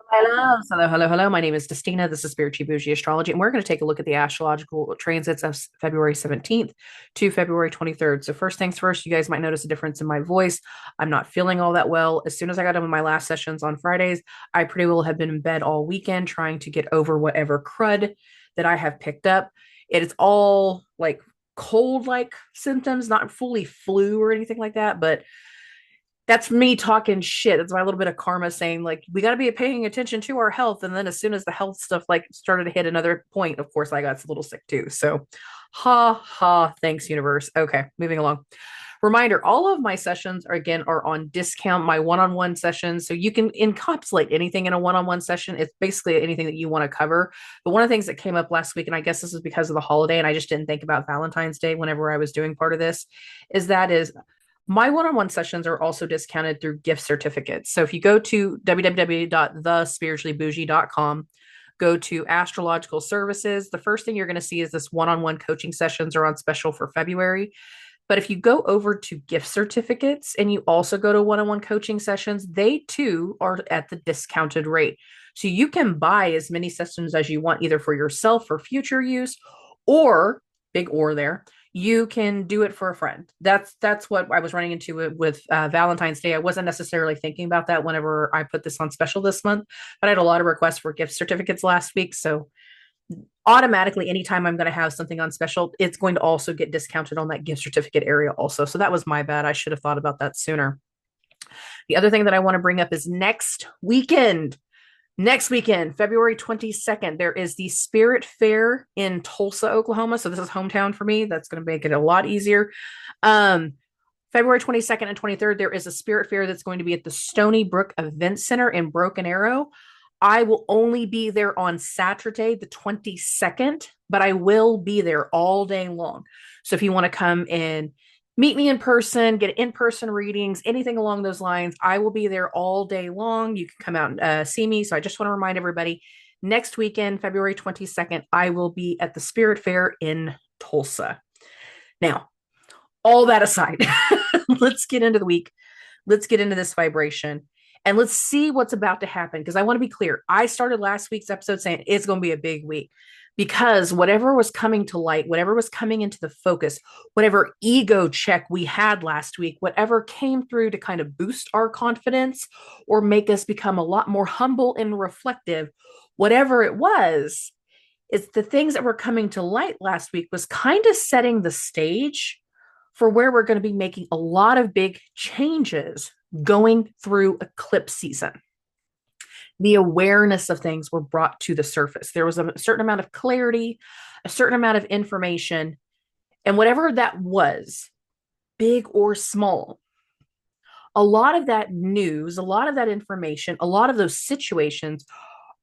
Hello, hello, hello, hello. My name is Dustina. This is Spiritually Boujee Astrology, and we're going to take a look at the astrological transits of February 17th to February 23rd. So, first things first, you guys might notice a difference in my voice. I'm not feeling all that well. As soon as I got done with my last sessions on Fridays, I pretty well have been in bed all weekend trying to get over whatever crud that I have picked up. It is all like cold like symptoms, not fully flu or anything like that, but that's me talking shit. That's my little bit of karma saying, like, we got to be paying attention to our health. And then as soon as the health stuff like started to hit another point, of course, I got a little sick too. So, ha ha. Thanks, universe. Okay, moving along. Reminder: all of my sessions are again are on discount. My one-on-one sessions, so you can encapsulate anything in a one-on-one session. It's basically anything that you want to cover. But one of the things that came up last week, and I guess this is because of the holiday, and I just didn't think about Valentine's Day whenever I was doing part of this, is my one-on-one sessions are also discounted through gift certificates. So if you go to www.thespirituallyboujee.com, go to astrological services, the first thing you're going to see is this one-on-one coaching sessions are on special for February. But if you go over to gift certificates and you also go to one-on-one coaching sessions, they too are at the discounted rate. So you can buy as many sessions as you want, either for yourself for future use, or big or there, you can do it for a friend. That's what I was running into with Valentine's Day. I wasn't necessarily thinking about that whenever I put this on special this month, but I had a lot of requests for gift certificates last week. So automatically, anytime I'm going to have something on special, it's going to also get discounted on that gift certificate area also. So that was my bad. I should have thought about that sooner. The other thing that I want to bring up is next weekend. Next weekend, February 22nd, there is the Spirit Fair in Tulsa, Oklahoma. So this is hometown for me. That's going to make it a lot easier. Um, February 22nd and 23rd, there is a Spirit Fair that's going to be at the Stony Brook Event Center in Broken Arrow. I will only be there on Saturday, the 22nd, but I will be there all day long. So if you want to come and meet me in person, get in-person readings, anything along those lines, I will be there all day long. You can come out and see me. So I just want to remind everybody, next weekend, February 22nd, I will be at the Spirit Fair in Tulsa. Now, all that aside, let's get into the week. Let's get into this vibration and let's see what's about to happen. Because I want to be clear. I started last week's episode saying it's going to be a big week because whatever was coming to light, whatever was coming into the focus, whatever ego check we had last week, whatever came through to kind of boost our confidence or make us become a lot more humble and reflective, whatever it was, it's the things that were coming to light last week was kind of setting the stage for where we're going to be making a lot of big changes going through eclipse season. The awareness of things were brought to the surface. There was a certain amount of clarity, a certain amount of information, and whatever that was, big or small, a lot of that news, a lot of that information, a lot of those situations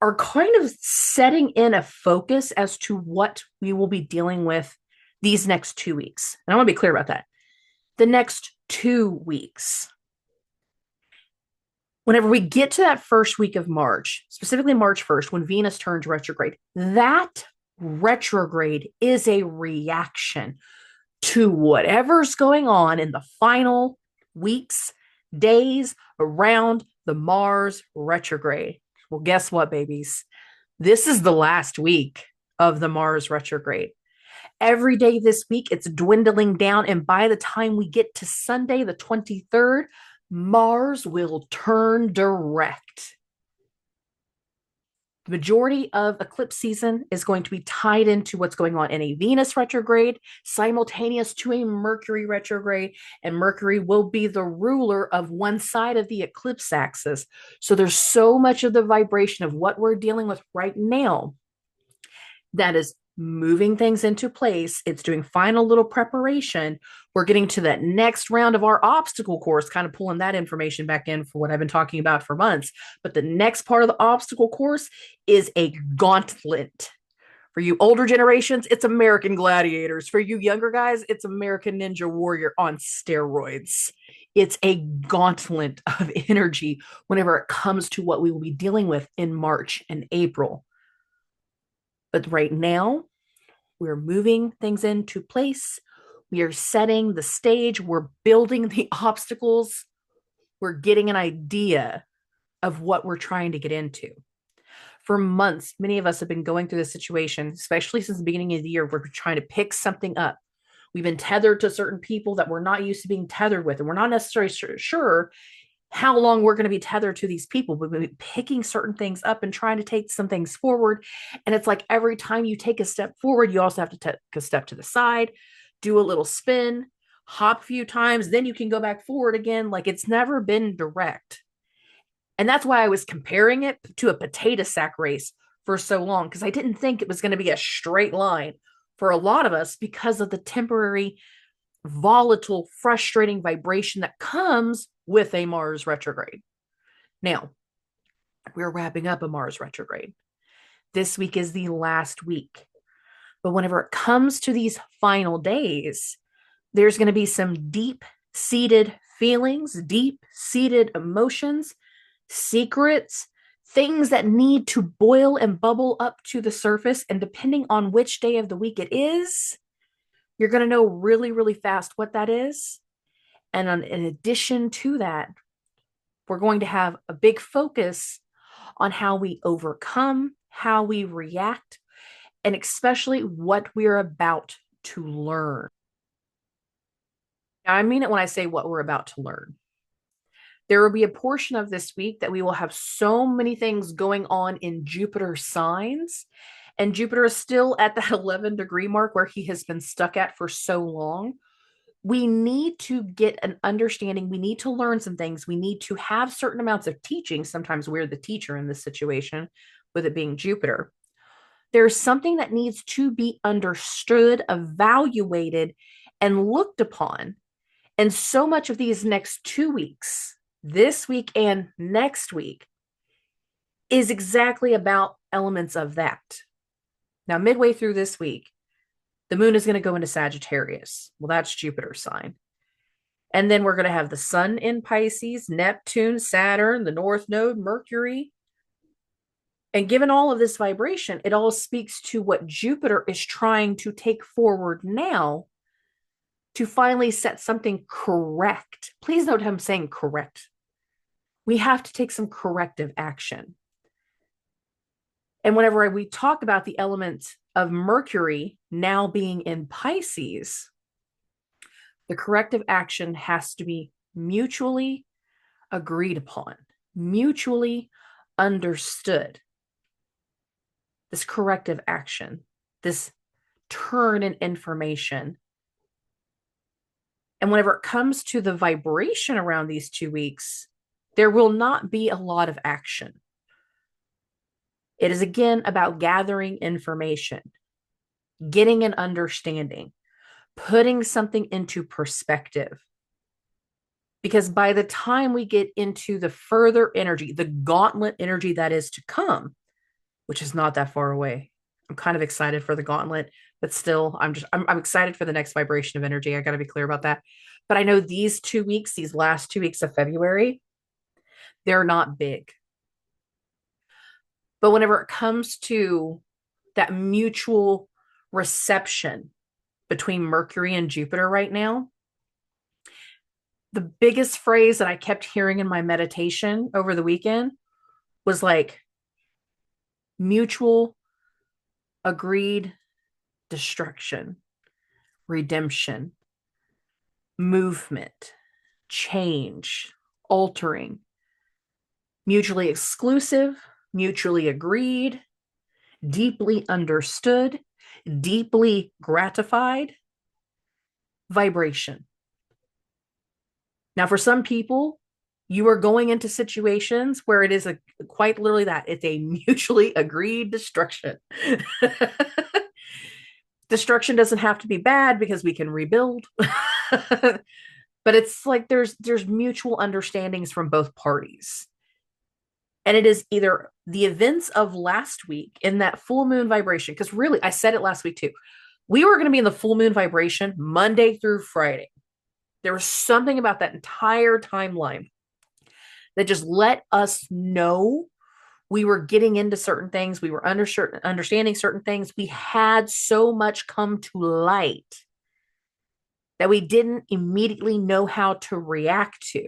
are kind of setting in a focus as to what we will be dealing with these next 2 weeks. And I want to be clear about that. The next 2 weeks. Whenever we get to that first week of March, specifically March 1st, when Venus turns retrograde, that retrograde is a reaction to whatever's going on in the final weeks, days around the Mars retrograde. Well, guess what, babies? This is the last week of the Mars retrograde. Every day this week, it's dwindling down. And by the time we get to Sunday, the 23rd, Mars will turn direct. The majority of eclipse season is going to be tied into what's going on in a Venus retrograde, simultaneous to a Mercury retrograde, and Mercury will be the ruler of one side of the eclipse axis. So there's so much of the vibration of what we're dealing with right now that is moving things into place. It's doing final little preparation. We're getting to that next round of our obstacle course, kind of pulling that information back in for what I've been talking about for months. But the next part of the obstacle course is a gauntlet. For you older generations, it's American Gladiators. For you younger guys, it's American Ninja Warrior on steroids. It's a gauntlet of energy whenever it comes to what we will be dealing with in March and April. But right now, we're moving things into place. We are setting the stage. We're building the obstacles. We're getting an idea of what we're trying to get into. For months, many of us have been going through this situation, especially since the beginning of the year. We're trying to pick something up. We've been tethered to certain people that we're not used to being tethered with, and we're not necessarily sure how long we're going to be tethered to these people. We've been picking certain things up and trying to take some things forward. And it's like every time you take a step forward, you also have to take a step to the side, do a little spin, hop a few times, then you can go back forward again. Like it's never been direct. And that's why I was comparing it to a potato sack race for so long, because I didn't think it was going to be a straight line for a lot of us because of the temporary, volatile, frustrating vibration that comes with a Mars retrograde. Now, we're wrapping up a Mars retrograde. This week is the last week. But whenever it comes to these final days, there's going to be some deep-seated feelings, deep-seated emotions, secrets, things that need to boil and bubble up to the surface. And depending on which day of the week it is, you're going to know really, really fast what that is. And in addition to that, we're going to have a big focus on how we overcome, how we react, and especially what we're about to learn. Now, I mean it when I say what we're about to learn. There will be a portion of this week that we will have so many things going on in Jupiter signs. And Jupiter is still at that 11-degree mark where he has been stuck at for so long. We need to get an understanding. We need to learn some things. We need to have certain amounts of teaching. Sometimes we're the teacher in this situation, with it being Jupiter. There's something that needs to be understood, evaluated, and looked upon. And so much of these next 2 weeks, this week and next week, is exactly about elements of that. Now, midway through this week, the moon is going to go into Sagittarius. Well, that's Jupiter's sign. And then we're going to have the sun in Pisces, Neptune, Saturn, the North Node, Mercury. And given all of this vibration, it all speaks to what Jupiter is trying to take forward now to finally set something correct. Please note how I'm saying correct. We have to take some corrective action. And whenever we talk about the element of Mercury now being in Pisces, the corrective action has to be mutually agreed upon, mutually understood. This corrective action, this turn in information. And whenever it comes to the vibration around these 2 weeks, there will not be a lot of action. It is again about gathering information, getting an understanding, putting something into perspective. Because by the time we get into the further energy, the gauntlet energy that is to come, which is not that far away. I'm kind of excited for the gauntlet, but still, I'm excited for the next vibration of energy. I got to be clear about that. But I know these 2 weeks, these last 2 weeks of February, they're not big. But whenever it comes to that mutual reception between Mercury and Jupiter right now, the biggest phrase that I kept hearing in my meditation over the weekend was like mutual agreed destruction, redemption, movement, change, altering, mutually exclusive, mutually agreed, deeply understood, deeply gratified, vibration. Now, for some people, you are going into situations where it is quite literally that. It's a mutually agreed destruction. Destruction doesn't have to be bad because we can rebuild. But it's like there's mutual understandings from both parties. And it is either the events of last week in that full moon vibration, because really, I said it last week too. We were going to be in the full moon vibration Monday through Friday. There was something about that entire timeline that just let us know we were getting into certain things. We were understanding certain things. We had so much come to light that we didn't immediately know how to react to.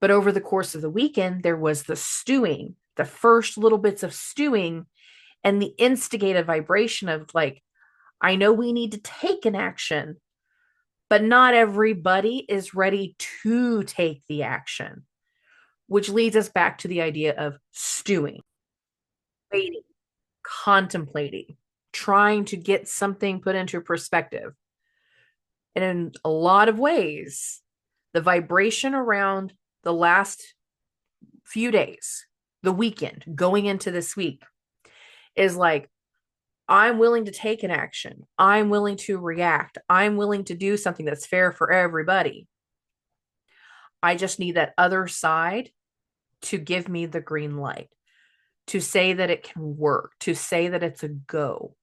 But over the course of the weekend, there was the stewing, the first little bits of stewing and the instigated vibration of like, I know we need to take an action, but not everybody is ready to take the action, which leads us back to the idea of stewing, waiting, contemplating, trying to get something put into perspective. And in a lot of ways, the vibration around the last few days, the weekend, going into this week, is like, I'm willing to take an action. I'm willing to react. I'm willing to do something that's fair for everybody. I just need that other side to give me the green light, to say that it can work, to say that it's a go.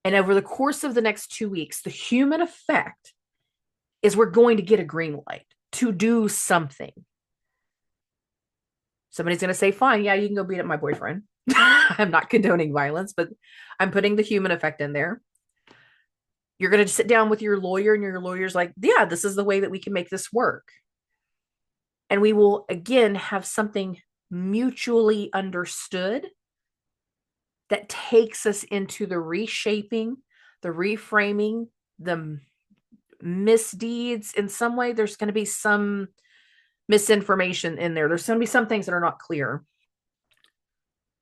And over the course of the next 2 weeks, the human effect is we're going to get a green light to do something. Somebody's going to say, fine, yeah, you can go beat up my boyfriend. I'm not condoning violence, but I'm putting the human effect in there. You're going to sit down with your lawyer, and your lawyer's like, yeah, this is the way that we can make this work. And we will, again, have something mutually understood that takes us into the reshaping, the reframing, the misdeeds. In some way, there's going to be some misinformation in there. There's going to be some things that are not clear.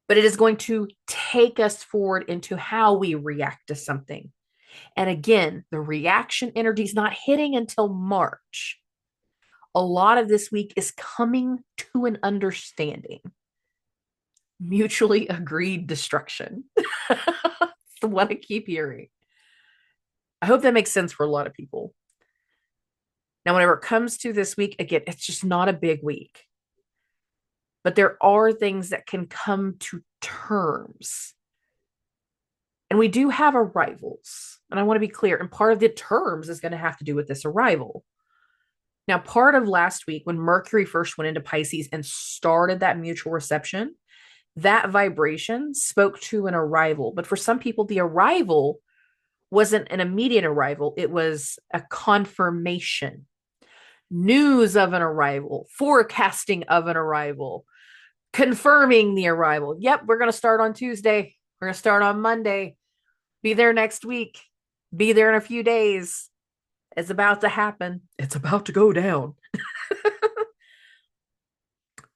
But it is going to take us forward into how we react to something. And again, the reaction energy is not hitting until March. A lot of this week is coming to an understanding. Mutually agreed destruction. It's the one I keep hearing. I hope that makes sense for a lot of people. Now, whenever it comes to this week, again, it's just not a big week. But there are things that can come to terms. And we do have arrivals. And I want to be clear. And part of the terms is going to have to do with this arrival. Now, part of last week, when Mercury first went into Pisces and started that mutual reception, that vibration spoke to an arrival. But for some people, the arrival wasn't an immediate arrival. It was a confirmation, news of an arrival, forecasting of an arrival, confirming the arrival. Yep, we're going to start on Tuesday. We're going to start on Monday. Be there next week. Be there in a few days. It's about to happen. It's about to go down.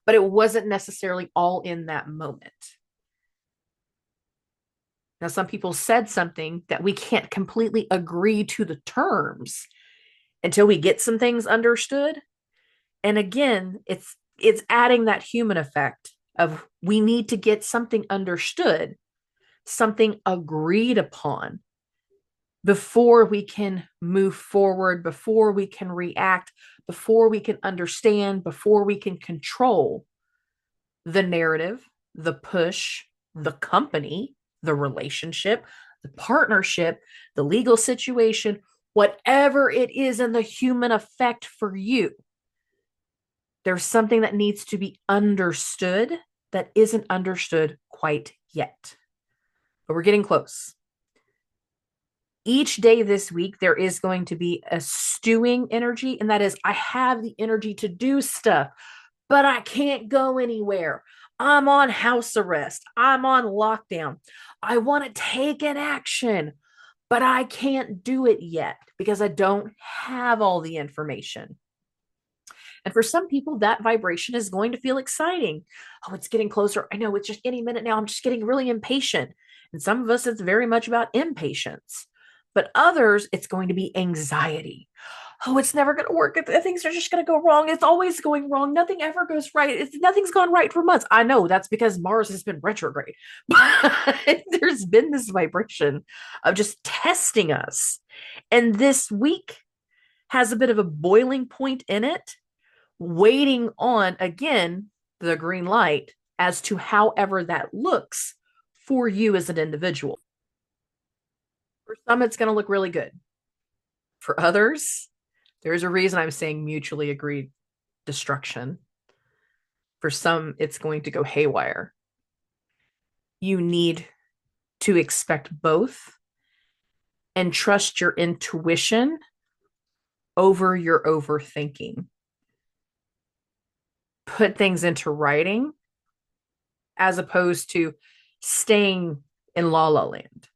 But it wasn't necessarily all in that moment. Now, some people said something that we can't completely agree to the terms until we get some things understood. And again, it's adding that human effect of we need to get something understood, something agreed upon before we can move forward, before we can react, before we can understand, before we can control the narrative, the push, the company, the relationship, the partnership, the legal situation, whatever it is in the human effect for you. There's something that needs to be understood that isn't understood quite yet. But we're getting close. Each day this week, there is going to be a stewing energy, and that is, I have the energy to do stuff, but I can't go anywhere. I'm on house arrest. I'm on lockdown. I want to take an action, but I can't do it yet because I don't have all the information. And for some people, that vibration is going to feel exciting. Oh, it's getting closer. I know it's just any minute now. I'm just getting really impatient. And some of us, it's very much about impatience. But others, it's going to be anxiety. Oh, it's never going to work. Things are just going to go wrong. It's always going wrong. Nothing ever goes right. Nothing's gone right for months. I know that's because Mars has been retrograde. But there's been this vibration of just testing us. And this week has a bit of a boiling point in it, waiting on, again, the green light as to however that looks for you as an individual. For some, it's going to look really good. For others, there's a reason I'm saying mutually agreed destruction. For some, it's going to go haywire. You need to expect both and trust your intuition over your overthinking. put things into writing as opposed to staying in la la land.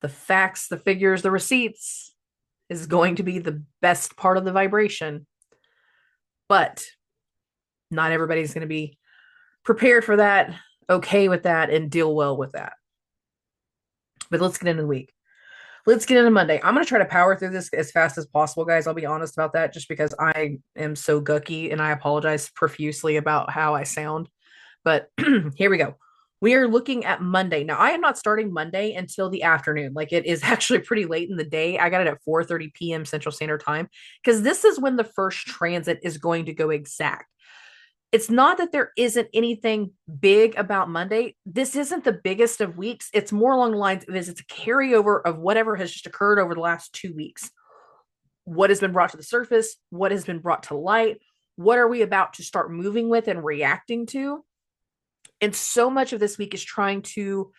The facts, the figures, the receipts is going to be the best part of the vibration. But not everybody's going to be prepared for that, okay with that, and deal well with that. But let's get into the week. Let's get into Monday. I'm going to try to power through this as fast as possible, guys. I'll be honest about that just because I am so gooky and I apologize profusely about how I sound. But here we go. We are looking at Monday. Now, I am not starting Monday until the afternoon. Like it is actually pretty late in the day. I got it at 4:30 p.m. Central Standard Time because this is when the first transit is going to go exact. It's not that there isn't anything big about Monday. This isn't the biggest of weeks. It's more along the lines of it's a carryover of whatever has just occurred over the last 2 weeks. What has been brought to the surface? What has been brought to light? What are we about to start moving with and reacting to? And so much of this week is trying to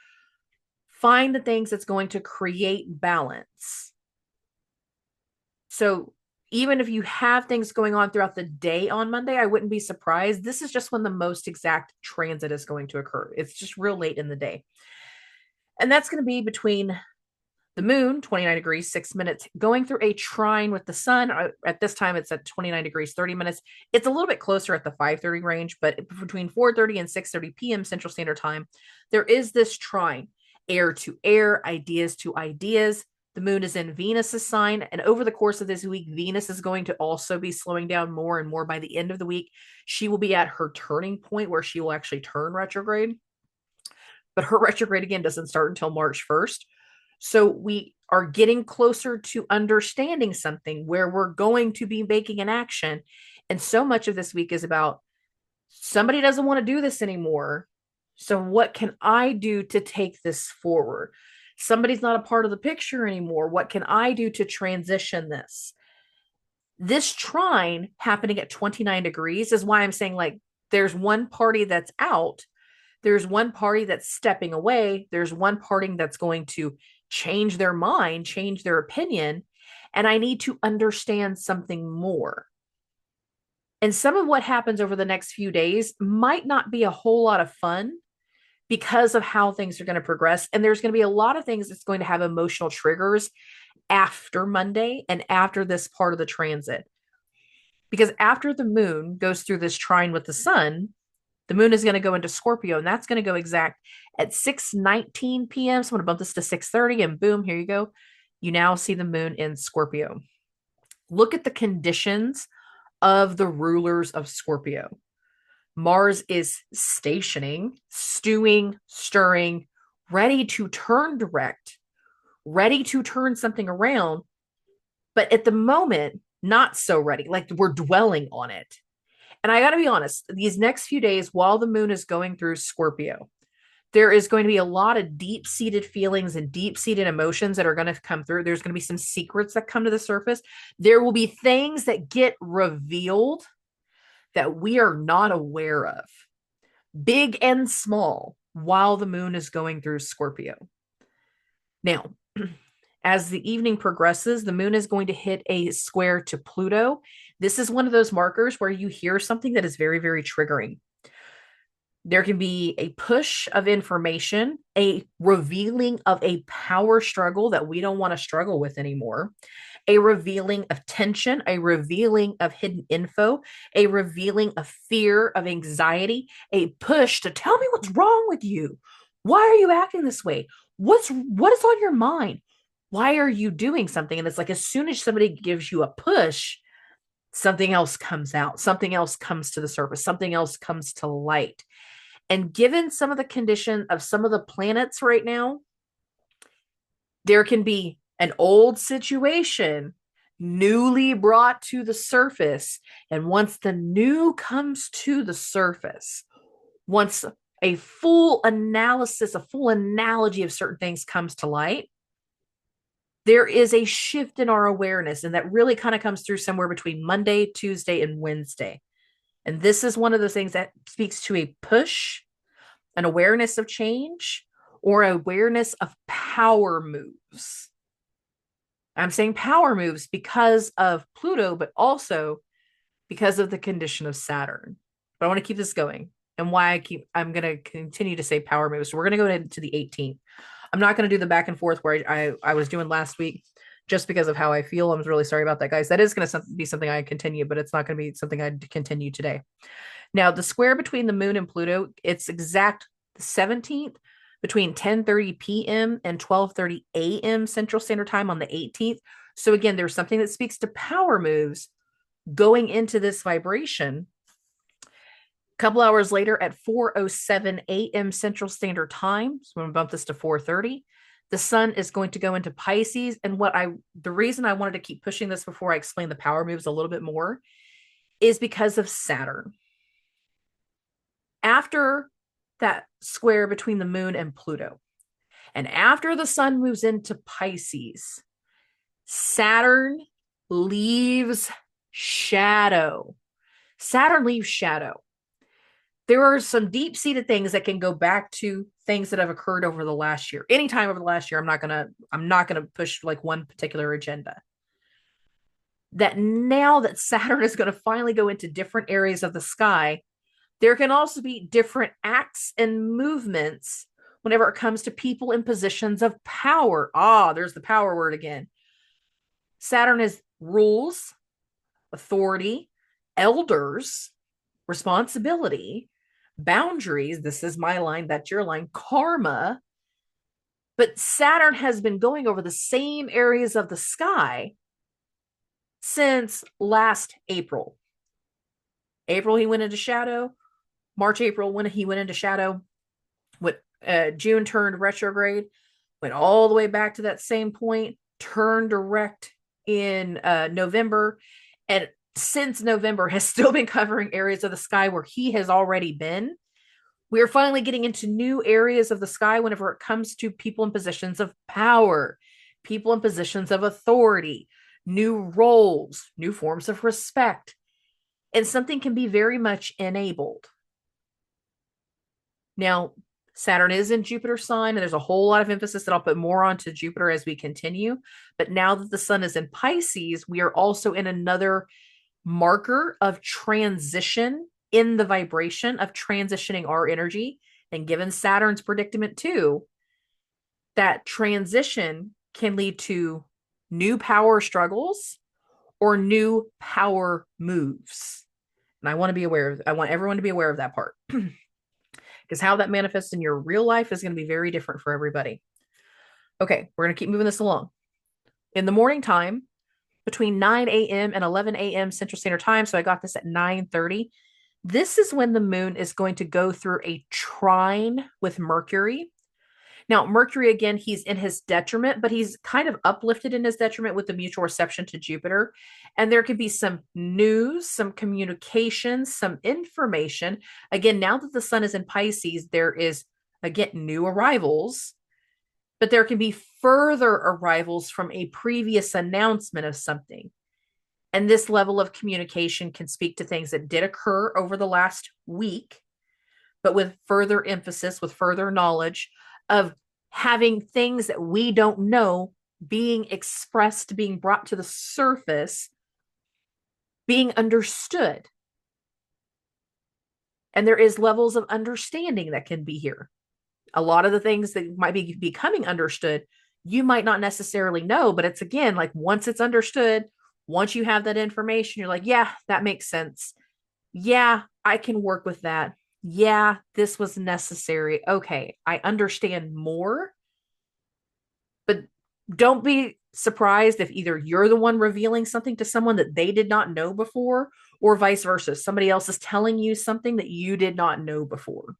find the things that's going to create balance. So even if you have things going on throughout the day on Monday, I wouldn't be surprised. This is just when the most exact transit is going to occur. It's just real late in the day. And that's going to be between the moon, 29 degrees, 6 minutes, going through a trine with the sun. At this time, it's at 29 degrees, 30 minutes. It's a little bit closer at the 5:30 range, but between 4:30 and 6:30 p.m. Central Standard Time, there is this trine, air to air, ideas to ideas. The moon is in Venus's sign, and over the course of this week, Venus is going to also be slowing down more and more. By the end of the week, she will be at her turning point where she will actually turn retrograde. But her retrograde again doesn't start until March 1st. So we are getting closer to understanding something where we're going to be making an action. And so much of this week is about somebody doesn't want to do this anymore. So what can I do to take this forward? Somebody's not a part of the picture anymore. What can I do to transition this? This trine happening at 29 degrees is why I'm saying, like, there's one party that's out. There's one party that's stepping away. There's one party that's going to change their mind, change their opinion. And I need to understand something more. And some of what happens over the next few days might not be a whole lot of fun because of how things are going to progress. And there's going to be a lot of things that's going to have emotional triggers after Monday and after this part of the transit. Because after the moon goes through this trine with the sun, the moon is going to go into Scorpio, and that's going to go exact at 6:19 p.m. So I'm going to bump this to 6:30, and boom, here you go. You now see the moon in Scorpio. Look at the conditions of the rulers of Scorpio. Mars is stationing, stewing, stirring, ready to turn direct, ready to turn something around, but at the moment, not so ready. Like we're dwelling on it. And I got to be honest, these next few days, while the moon is going through Scorpio, there is going to be a lot of deep seated feelings and deep seated emotions that are going to come through. There's going to be some secrets that come to the surface. There will be things that get revealed that we are not aware of, big and small, while the moon is going through Scorpio. Now, as the evening progresses, the moon is going to hit a square to Pluto. This is one of those markers where you hear something that is very, very triggering. There can be a push of information, a revealing of a power struggle that we don't want to struggle with anymore, a revealing of tension, a revealing of hidden info, a revealing of fear, of anxiety, a push to tell me what's wrong with you. Why are you acting this way? What is on your mind? Why are you doing something? And it's like as soon as somebody gives you a push, something else comes out, something else comes to the surface, something else comes to light. And given some of the condition of some of the planets right now, there can be an old situation newly brought to the surface. And once the new comes to the surface, once a full analysis, a full analogy of certain things comes to light, there is a shift in our awareness. And that really kind of comes through somewhere between Monday, Tuesday, and Wednesday. And this is one of those things that speaks to a push, an awareness of change, or awareness of power moves. I'm saying power moves because of Pluto, but also because of the condition of Saturn. But I want to keep this going, and why I'm going to continue to say power moves. So we're going to go into the 18th. I'm not going to do the back and forth where I was doing last week, just because of how I feel. I'm really sorry about that, guys. That is going to be something I continue, but it's not going to be something I continue today. Now, the square between the moon and Pluto, it's exact the 17th between 10:30 p.m. and 12:30 a.m. Central Standard Time on the 18th. So again, there's something that speaks to power moves going into this vibration. A couple hours later at 4:07 a.m. Central Standard Time, so I'm going to bump this to 4:30. The sun is going to go into Pisces. And the reason I wanted to keep pushing this before I explain the power moves a little bit more is because of Saturn. After that square between the moon and Pluto, and after the sun moves into Pisces, Saturn leaves shadow. Saturn leaves shadow. There are some deep-seated things that can go back to things that have occurred over the last year. Anytime over the last year, I'm not gonna push like one particular agenda. That now that Saturn is going to finally go into different areas of the sky, there can also be different acts and movements whenever it comes to people in positions of power. There's the power word again. Saturn is rules, authority, elders, responsibility, boundaries. This is my line, that's your line, karma. But Saturn has been going over the same areas of the sky since last April. April, he went into shadow. March, April, when he went into shadow. June turned retrograde, went all the way back to that same point, turned direct in November. And since November has still been covering areas of the sky where he has already been. We are finally getting into new areas of the sky whenever it comes to people in positions of power, people in positions of authority, new roles, new forms of respect, and something can be very much enabled. Now, Saturn is in Jupiter's sign, and there's a whole lot of emphasis that I'll put more onto Jupiter as we continue. But now that the sun is in Pisces, we are also in another marker of transition in the vibration of transitioning our energy. And given Saturn's predicament too, that transition can lead to new power struggles or new power moves. And I want everyone to be aware of that part. Because how that manifests in your real life is going to be very different for everybody. Okay, we're going to keep moving this along. In the morning time, between 9 a.m. and 11 a.m. Central Standard Time, so I got this at 9:30, this is when the moon is going to go through a trine with Mercury. Now, Mercury, again, he's in his detriment, but he's kind of uplifted in his detriment with the mutual reception to Jupiter. And there could be some news, some communication, some information. Again, now that the sun is in Pisces, there is, again, new arrivals, but there can be further arrivals from a previous announcement of something. And this level of communication can speak to things that did occur over the last week, but with further emphasis, with further knowledge of having things that we don't know being expressed, being brought to the surface, being understood. And there is levels of understanding that can be here. A lot of the things that might be becoming understood, you might not necessarily know, but it's again, like once it's understood, once you have that information, you're like, yeah, that makes sense. Yeah, I can work with that. Yeah, this was necessary. Okay, I understand more. But don't be surprised if either you're the one revealing something to someone that they did not know before, or vice versa. Somebody else is telling you something that you did not know before.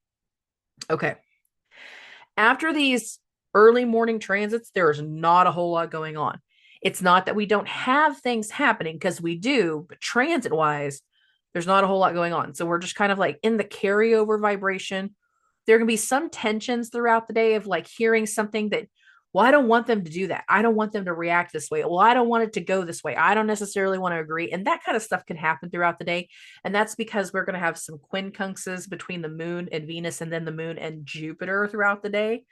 Okay. After these early morning transits, there is not a whole lot going on. It's not that we don't have things happening, because we do, but transit wise, there's not a whole lot going on. So we're just kind of like in the carryover vibration. There can be some tensions throughout the day of like hearing something that, well, I don't want them to do that. I don't want them to react this way. Well, I don't want it to go this way. I don't necessarily want to agree. And that kind of stuff can happen throughout the day. And that's because we're going to have some quincunxes between the moon and Venus, and then the moon and Jupiter throughout the day.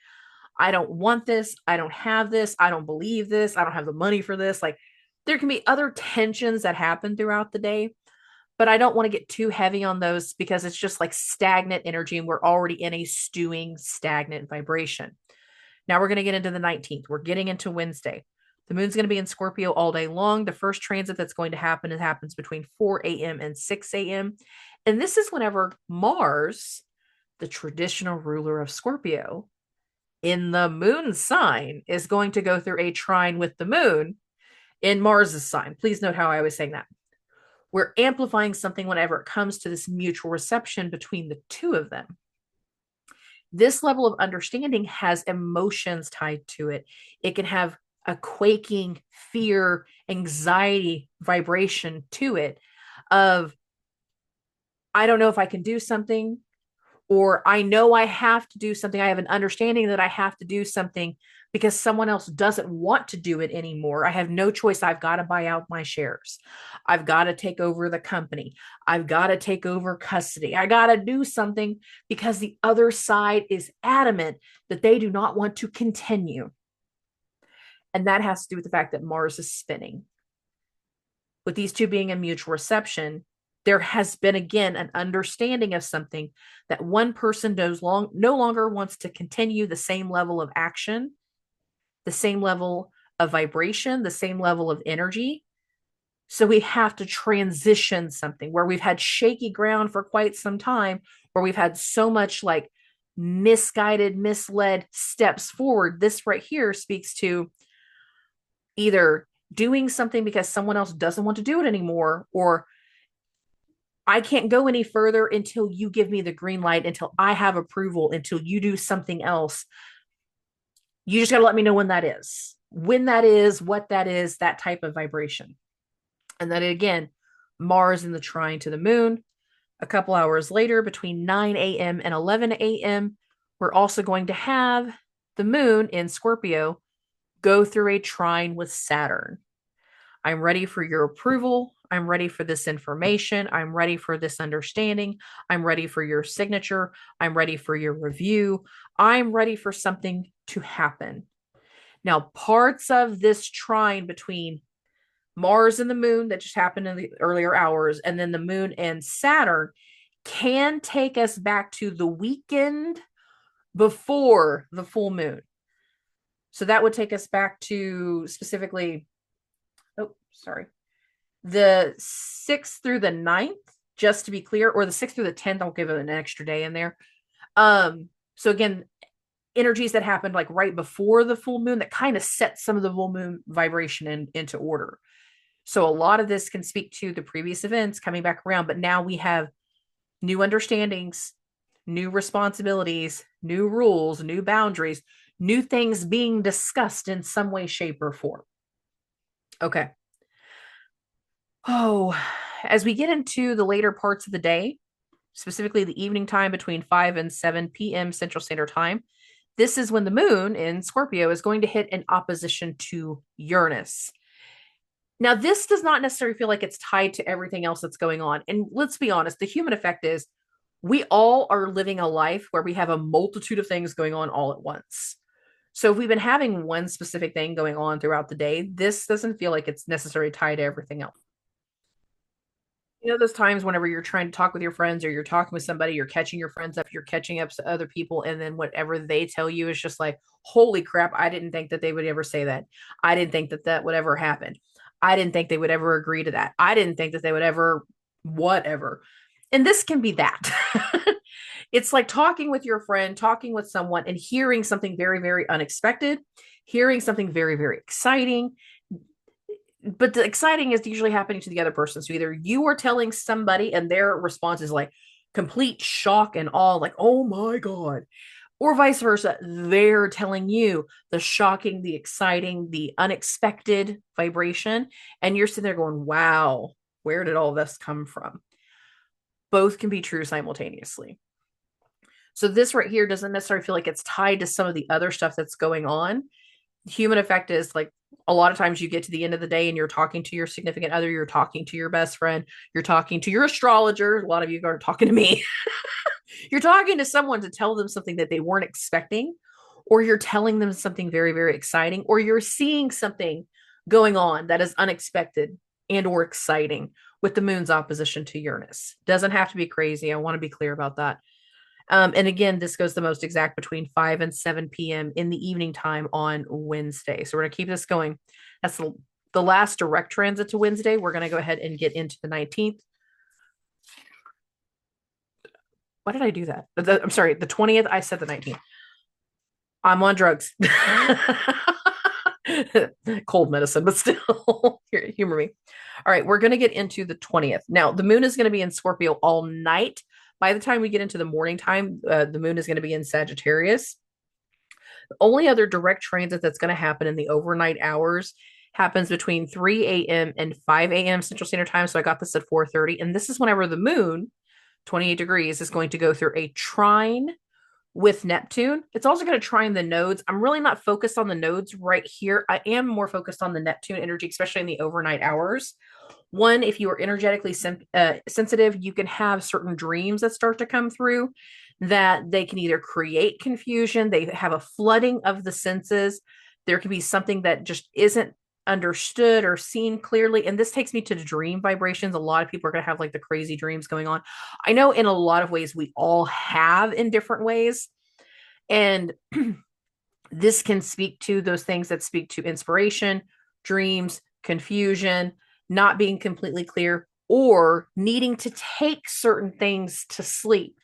I don't want this. I don't have this. I don't believe this. I don't have the money for this. Like there can be other tensions that happen throughout the day. but I don't want to get too heavy on those because it's just like stagnant energy and we're already in a stewing, stagnant vibration. Now we're going to get into the 19th. We're getting into Wednesday. The moon's going to be in Scorpio all day long. The first transit that's going to happen, it happens between 4 a.m. and 6 a.m. And this is whenever Mars, the traditional ruler of Scorpio, in the moon sign, is going to go through a trine with the moon in Mars's sign. Please note how I was saying that. We're amplifying something whenever it comes to this mutual reception between the two of them. This level of understanding has emotions tied to it. It can have a quaking, fear, anxiety vibration to it of, I don't know if I can do something, or I know I have to do something. I have an understanding that I have to do something because someone else doesn't want to do it anymore. I have no choice. I've got to buy out my shares. I've got to take over the company. I've got to take over custody. I got to do something because the other side is adamant that they do not want to continue. And that has to do with the fact that Mars is spinning. With these two being in mutual reception, there has been, again, an understanding of something that one person no longer wants to continue the same level of action, the same level of vibration, the same level of energy. So we have to transition something where we've had shaky ground for quite some time, where we've had so much like misguided, misled steps forward. This right here speaks to either doing something because someone else doesn't want to do it anymore, or I can't go any further until you give me the green light, until I have approval, until you do something else. You just got to let me know when that is, what that is, that type of vibration. And then again, Mars in the trine to the moon. A couple hours later, between 9 a.m. and 11 a.m., we're also going to have the moon in Scorpio go through a trine with Saturn. I'm ready for your approval. I'm ready for this information. I'm ready for this understanding. I'm ready for your signature. I'm ready for your review. I'm ready for something to happen. Now, parts of this trine between Mars and the moon that just happened in the earlier hours, and then the moon and Saturn can take us back to the weekend before the full moon. So that would take us back to specifically, the 6th through the 9th, just to be clear, or the 6th through the 10th. I'll give it an extra day in there. So again, energies that happened like right before the full moon that kind of set some of the full moon vibration into order. So a lot of this can speak to the previous events coming back around, but now we have new understandings, new responsibilities, new rules, new boundaries, new things being discussed in some way, shape, or form. Okay. Oh, as we get into the later parts of the day, specifically the evening time between 5 and 7 p.m. Central Standard Time, this is when the moon in Scorpio is going to hit an opposition to Uranus. Now, this does not necessarily feel like it's tied to everything else that's going on. And let's be honest, the human effect is we all are living a life where we have a multitude of things going on all at once. So if we've been having one specific thing going on throughout the day, this doesn't feel like it's necessarily tied to everything else. You know, those times whenever you're trying to talk with your friends or you're talking with somebody, you're catching your friends up, you're catching up to other people, and then whatever they tell you is just like, holy crap, I didn't think that they would ever say that. I didn't think that that would ever happen. I didn't think they would ever agree to that. I didn't think that they would ever, whatever. And this can be that. It's like talking with your friend, talking with someone, and hearing something very, very unexpected, hearing something very, very exciting. But the exciting is usually happening to the other person. So either you are telling somebody and their response is like complete shock and awe, like, oh my God. Or vice versa. They're telling you the shocking, the exciting, the unexpected vibration. And you're sitting there going, wow, where did all this come from? Both can be true simultaneously. So this right here doesn't necessarily feel like it's tied to some of the other stuff that's going on. Human effect is like a lot of times you get to the end of the day and you're talking to your significant other, you're talking to your best friend, you're talking to your astrologer. A lot of you are talking to me. You're talking to someone to tell them something that they weren't expecting, or you're telling them something very, very exciting, or you're seeing something going on that is unexpected and or exciting with the moon's opposition to Uranus. Doesn't have to be crazy. I want to be clear about that. And again, this goes the most exact between 5 and 7 p.m. in the evening time on Wednesday. So we're going to keep this going. That's the last direct transit to Wednesday. We're going to go ahead and get into the 19th. Why did I do that? I'm sorry, the 20th. I said the 19th. I'm on drugs. Cold medicine, but still, humor me. All right, we're going to get into the 20th. Now, the moon is going to be in Scorpio all night. By the time we get into the morning time, the moon is going to be in Sagittarius. The only other direct transit that's going to happen in the overnight hours happens between 3 a.m. and 5 a.m. Central Standard Time. So I got this at 4:30. And this is whenever the moon, 28 degrees, is going to go through a trine with Neptune. It's also going to trine the nodes. I'm really not focused on the nodes right here. I am more focused on the Neptune energy, especially in the overnight hours. One, if you are energetically sensitive, you can have certain dreams that start to come through that they can either create confusion, they have a flooding of the senses. There could be something that just isn't understood or seen clearly. And this takes me to the dream vibrations. A lot of people are going to have like the crazy dreams going on. I know in a lot of ways we all have in different ways. And this can speak to those things that speak to inspiration, dreams, confusion, not being completely clear, or needing to take certain things to sleep.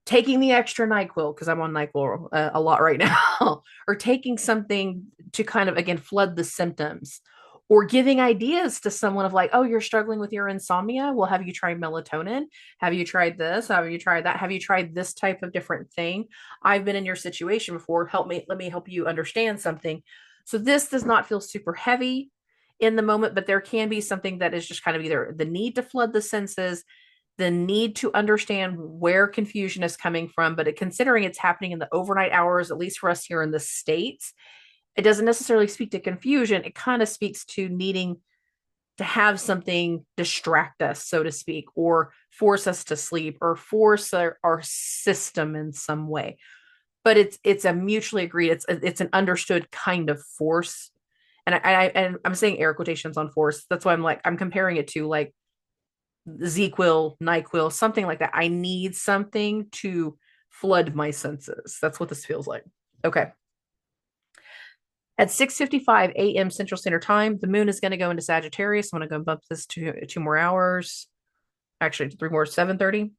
Taking the extra NyQuil, because I'm on NyQuil a lot right now, or taking something to kind of, again, flood the symptoms, or giving ideas to someone of like, oh, you're struggling with your insomnia. Well, have you tried melatonin? Have you tried this? Have you tried that? Have you tried this type of different thing? I've been in your situation before. Let me help you understand something. So this does not feel super heavy in the moment, but there can be something that is just kind of either the need to flood the senses, the need to understand where confusion is coming from. But considering it's happening in the overnight hours, at least for us here in the States, it doesn't necessarily speak to confusion. It kind of speaks to needing to have something distract us, so to speak, or force us to sleep, or force our system in some way. But it's a mutually agreed, it's an understood kind of force. And I'm saying air quotations on force. That's why I'm comparing it to like ZQuil, NyQuil, something like that. I need something to flood my senses. That's what this feels like. Okay. At 6:55 a.m. Central Standard Time, the moon is going to go into Sagittarius. I'm going to go bump this to 2 more hours. Actually, 3 more, 7:30.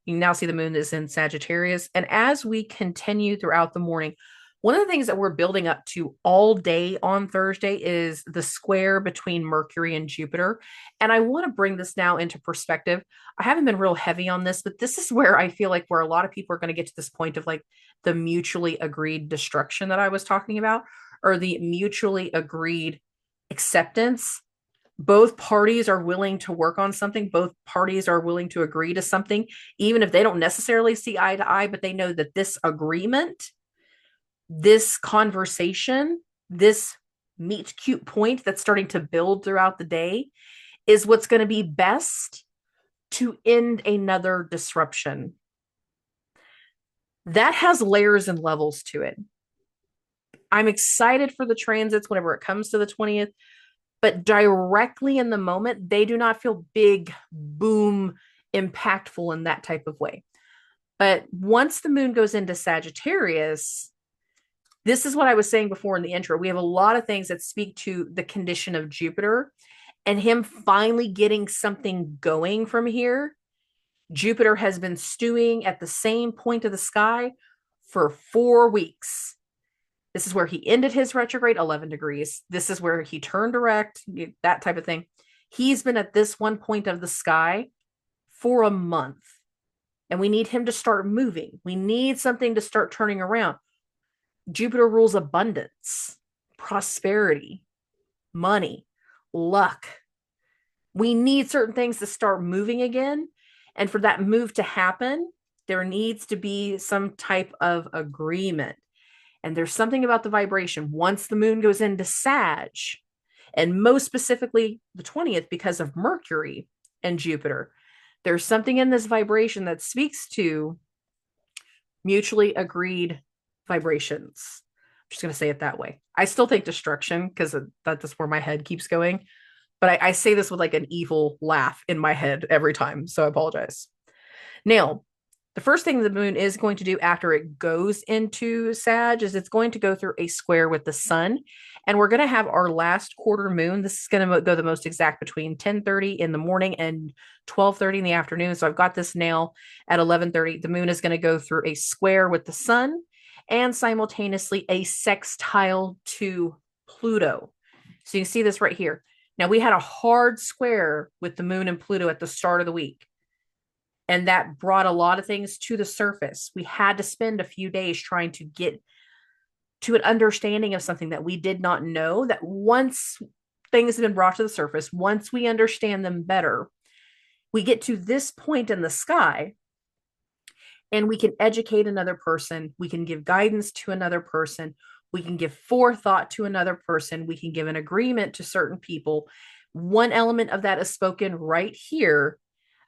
You can now see the moon is in Sagittarius. And as we continue throughout the morning, one of the things that we're building up to all day on Thursday is the square between Mercury and Jupiter. And I want to bring this now into perspective. I haven't been real heavy on this, but this is where I feel like where a lot of people are going to get to this point of like the mutually agreed destruction that I was talking about, or the mutually agreed acceptance. Both parties are willing to work on something. Both parties are willing to agree to something, even if they don't necessarily see eye to eye, but they know that this agreement, this conversation, this meet cute point that's starting to build throughout the day is what's going to be best to end another disruption. That has layers and levels to it. I'm excited for the transits whenever it comes to the 20th, but directly in the moment, they do not feel big, boom, impactful in that type of way. But once the moon goes into Sagittarius, this is what I was saying before in the intro. We have a lot of things that speak to the condition of Jupiter and him finally getting something going from here. Jupiter has been stewing at the same point of the sky for 4 weeks. This is where he ended his retrograde, 11 degrees. This is where he turned direct, that type of thing. He's been at this one point of the sky for a month. And we need him to start moving. We need something to start turning around. Jupiter rules abundance, prosperity, money, luck. We need certain things to start moving again. And for that move to happen, there needs to be some type of agreement. And there's something about the vibration. Once the moon goes into Sag, and most specifically the 20th, because of Mercury and Jupiter, there's something in this vibration that speaks to mutually agreed vibrations. I'm just going to say it that way. I still think destruction because that's where my head keeps going. But I say this with like an evil laugh in my head every time. So I apologize. Now, the first thing the moon is going to do after it goes into Sag is it's going to go through a square with the sun. And we're going to have our last quarter moon. This is going to go the most exact between 10:30 in the morning and 12:30 in the afternoon. So I've got this now at 11:30. The moon is going to go through a square with the sun and simultaneously a sextile to Pluto. So you can see this right here. Now we had a hard square with the moon and Pluto at the start of the week. And that brought a lot of things to the surface. We had to spend a few days trying to get to an understanding of something that we did not know, that once things have been brought to the surface, once we understand them better, we get to this point in the sky and we can educate another person. We can give guidance to another person. We can give forethought to another person. We can give an agreement to certain people. One element of that is spoken right here.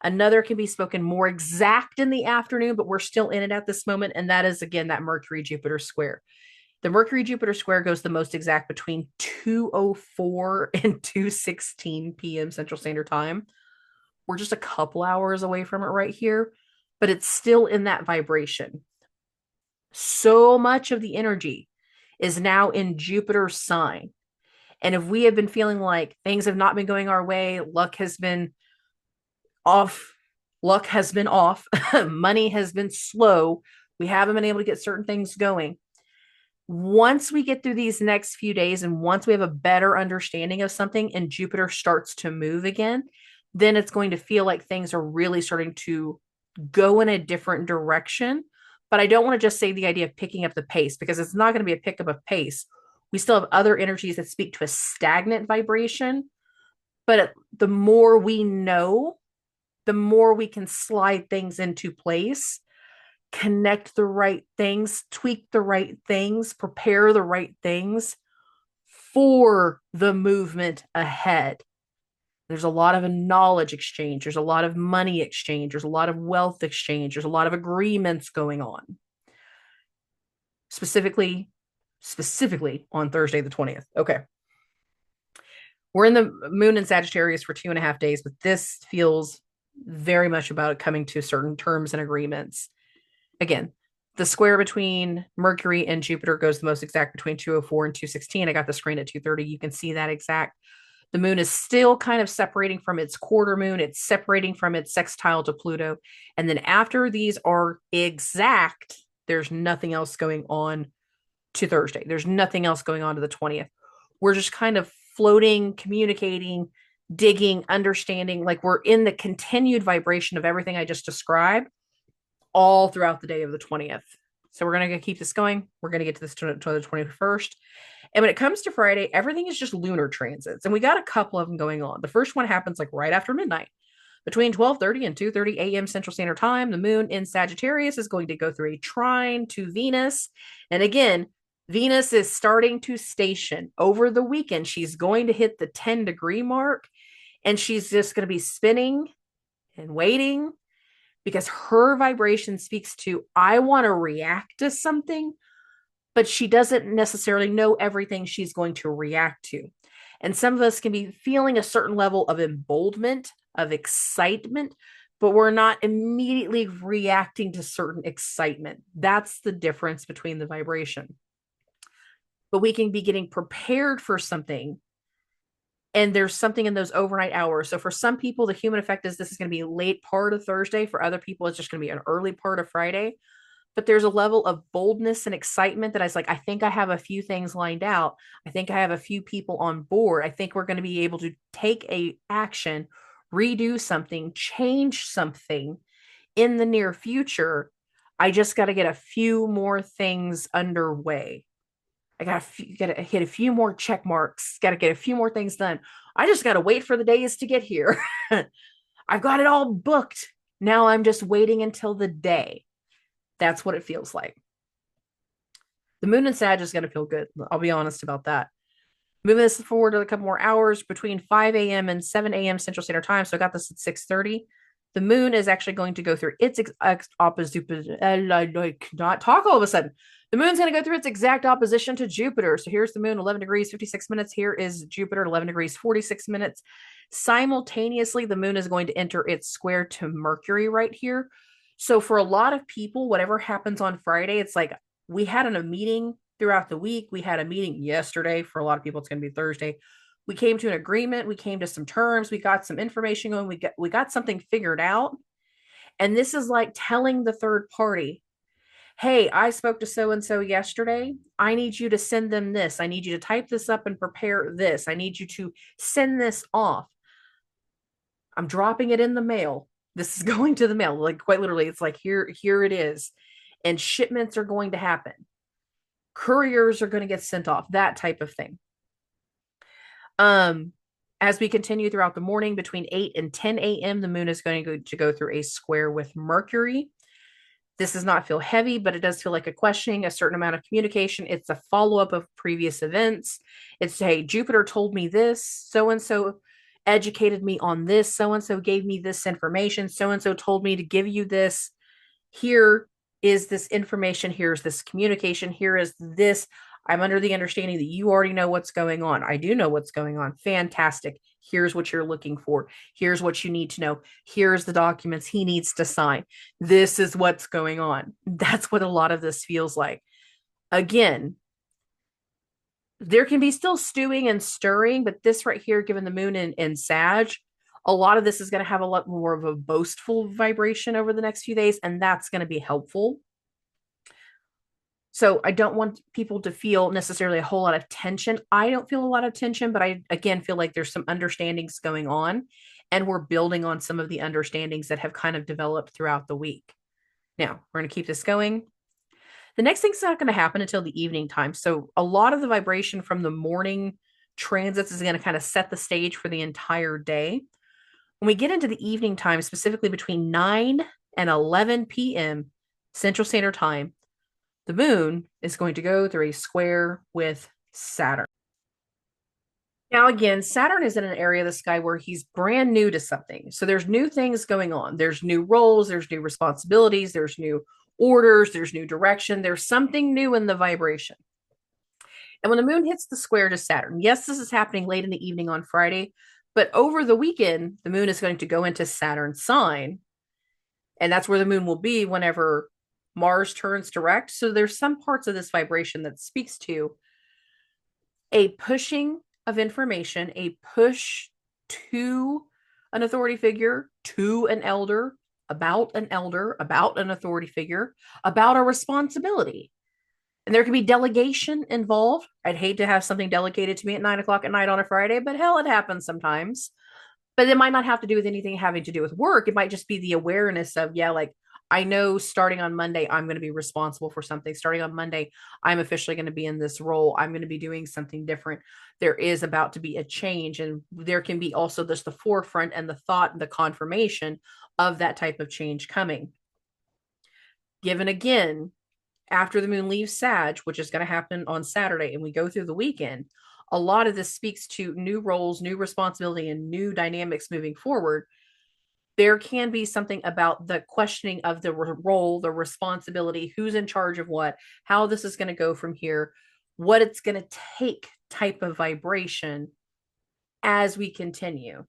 Another can be spoken more exact in the afternoon, but we're still in it at this moment. And that is, again, that Mercury-Jupiter square. The Mercury-Jupiter square goes the most exact between 2:04 and 2:16 p.m. Central Standard Time. We're just a couple hours away from it right here, but it's still in that vibration. So much of the energy is now in Jupiter's sign. And if we have been feeling like things have not been going our way, luck has been off, money has been slow, we haven't been able to get certain things going. Once we get through these next few days and once we have a better understanding of something and Jupiter starts to move again, then it's going to feel like things are really starting to go in a different direction. But I don't want to just say the idea of picking up the pace, because it's not going to be a pickup of pace. We still have other energies that speak to a stagnant vibration. But the more we know, the more we can slide things into place, connect the right things, tweak the right things, prepare the right things for the movement ahead. There's a lot of knowledge exchange. There's a lot of money exchange. There's a lot of wealth exchange. There's a lot of agreements going on. Specifically on Thursday, the 20th. Okay. We're in the moon in Sagittarius for 2.5 days, but this feels very much about coming to certain terms and agreements. Again, the square between Mercury and Jupiter goes the most exact between 2:04 and 2:16. I got the screen at 2:30. You can see that exact. The moon is still kind of separating from its quarter moon. It's separating from its sextile to Pluto. And then after these are exact, there's nothing else going on to Thursday. There's nothing else going on to the 20th. We're just kind of floating, communicating, digging, understanding, like we're in the continued vibration of everything I just described all throughout the day of the 20th. So we're going to keep this going. We're going to get to this to the 21st. And when it comes to Friday, everything is just lunar transits. And we got a couple of them going on. The first one happens like right after midnight. Between 12:30 and 2:30 a.m. Central Standard Time, the moon in Sagittarius is going to go through a trine to Venus. And again, Venus is starting to station over the weekend. She's going to hit the 10-degree mark, and she's just going to be spinning and waiting, because her vibration speaks to, I want to react to something, but she doesn't necessarily know everything she's going to react to. And some of us can be feeling a certain level of emboldenment, of excitement, but we're not immediately reacting to certain excitement. That's the difference between the vibration. But we can be getting prepared for something, and there's something in those overnight hours. So for some people, the human effect is this is going to be a late part of Thursday. For other people, it's just going to be an early part of Friday. But there's a level of boldness and excitement that I was like, I think I have a few things lined out. I think I have a few people on board. I think we're going to be able to take a action, redo something, change something in the near future. I just got to get a few more things underway. I got to hit a few more check marks, got to get a few more things done. I just got to wait for the days to get here. I've got it all booked. Now I'm just waiting until the day. That's what it feels like. The moon in Sag is going to feel good. I'll be honest about that. Moving this forward to a couple more hours between 5 a.m. and 7 a.m. Central Standard Time. So I got this at 6:30. The moon is actually going to go through its opposite. I cannot talk all of a sudden. The moon's going to go through its exact opposition to Jupiter. So here's the moon, 11 degrees, 56 minutes. Here is Jupiter, 11 degrees, 46 minutes. Simultaneously, the moon is going to enter its square to Mercury right here. So for a lot of people, whatever happens on Friday, it's like we had a meeting throughout the week. We had a meeting yesterday. For a lot of people, it's going to be Thursday. We came to an agreement. We came to some terms. We got some information going. We got something figured out. And this is like telling the third party, hey, I spoke to so and so yesterday. I need you to send them this. I need you to type this up and prepare this. I need you to send this off. I'm dropping it in the mail. This is going to the mail. Like quite literally, it's like here it is. And shipments are going to happen. Couriers are going to get sent off, that type of thing. As we continue throughout the morning between 8 and 10 a.m., the moon is going to go through a square with Mercury. This does not feel heavy, but it does feel like a questioning, a certain amount of communication. It's a follow-up of previous events. It's, hey, Jupiter told me this, so-and-so educated me on this, so-and-so gave me this information, so-and-so told me to give you this. Here is this information, here's this communication, here is this. I'm under the understanding that you already know what's going on. I do know what's going on. Fantastic. Here's what you're looking for. Here's what you need to know. Here's the documents he needs to sign. This is what's going on. That's what a lot of this feels like. Again, there can be still stewing and stirring, but this right here, given the moon in Sag, a lot of this is going to have a lot more of a boastful vibration over the next few days, and that's going to be helpful. So I don't want people to feel necessarily a whole lot of tension. I don't feel a lot of tension, but I, again, feel like there's some understandings going on, and we're building on some of the understandings that have kind of developed throughout the week. Now, we're going to keep this going. The next thing's not going to happen until the evening time. So a lot of the vibration from the morning transits is going to kind of set the stage for the entire day. When we get into the evening time, specifically between 9 and 11 p.m. Central Standard Time, the moon is going to go through a square with Saturn. Now, again, Saturn is in an area of the sky where he's brand new to something. So there's new things going on. There's new roles, there's new responsibilities, there's new orders, there's new direction. There's something new in the vibration. And when the moon hits the square to Saturn, yes, this is happening late in the evening on Friday, but over the weekend, the moon is going to go into Saturn's sign. And that's where the moon will be whenever Mars turns direct. So there's some parts of this vibration that speaks to a pushing of information, a push to an authority figure, to an elder, about an authority figure, about a responsibility. And there can be delegation involved. I'd hate to have something delegated to me at 9 o'clock at night on a Friday, but hell, it happens sometimes. But it might not have to do with anything having to do with work. It might just be the awareness of, yeah, like, I know starting on Monday, I'm going to be responsible for something. Starting on Monday, I'm officially going to be in this role. I'm going to be doing something different. There is about to be a change. And there can be also just the forefront and the thought and the confirmation of that type of change coming. Given again, after the moon leaves Sag, which is going to happen on Saturday, and we go through the weekend, a lot of this speaks to new roles, new responsibility, and new dynamics moving forward. There can be something about the questioning of the role, the responsibility, who's in charge of what, how this is going to go from here, what it's going to take type of vibration as we continue.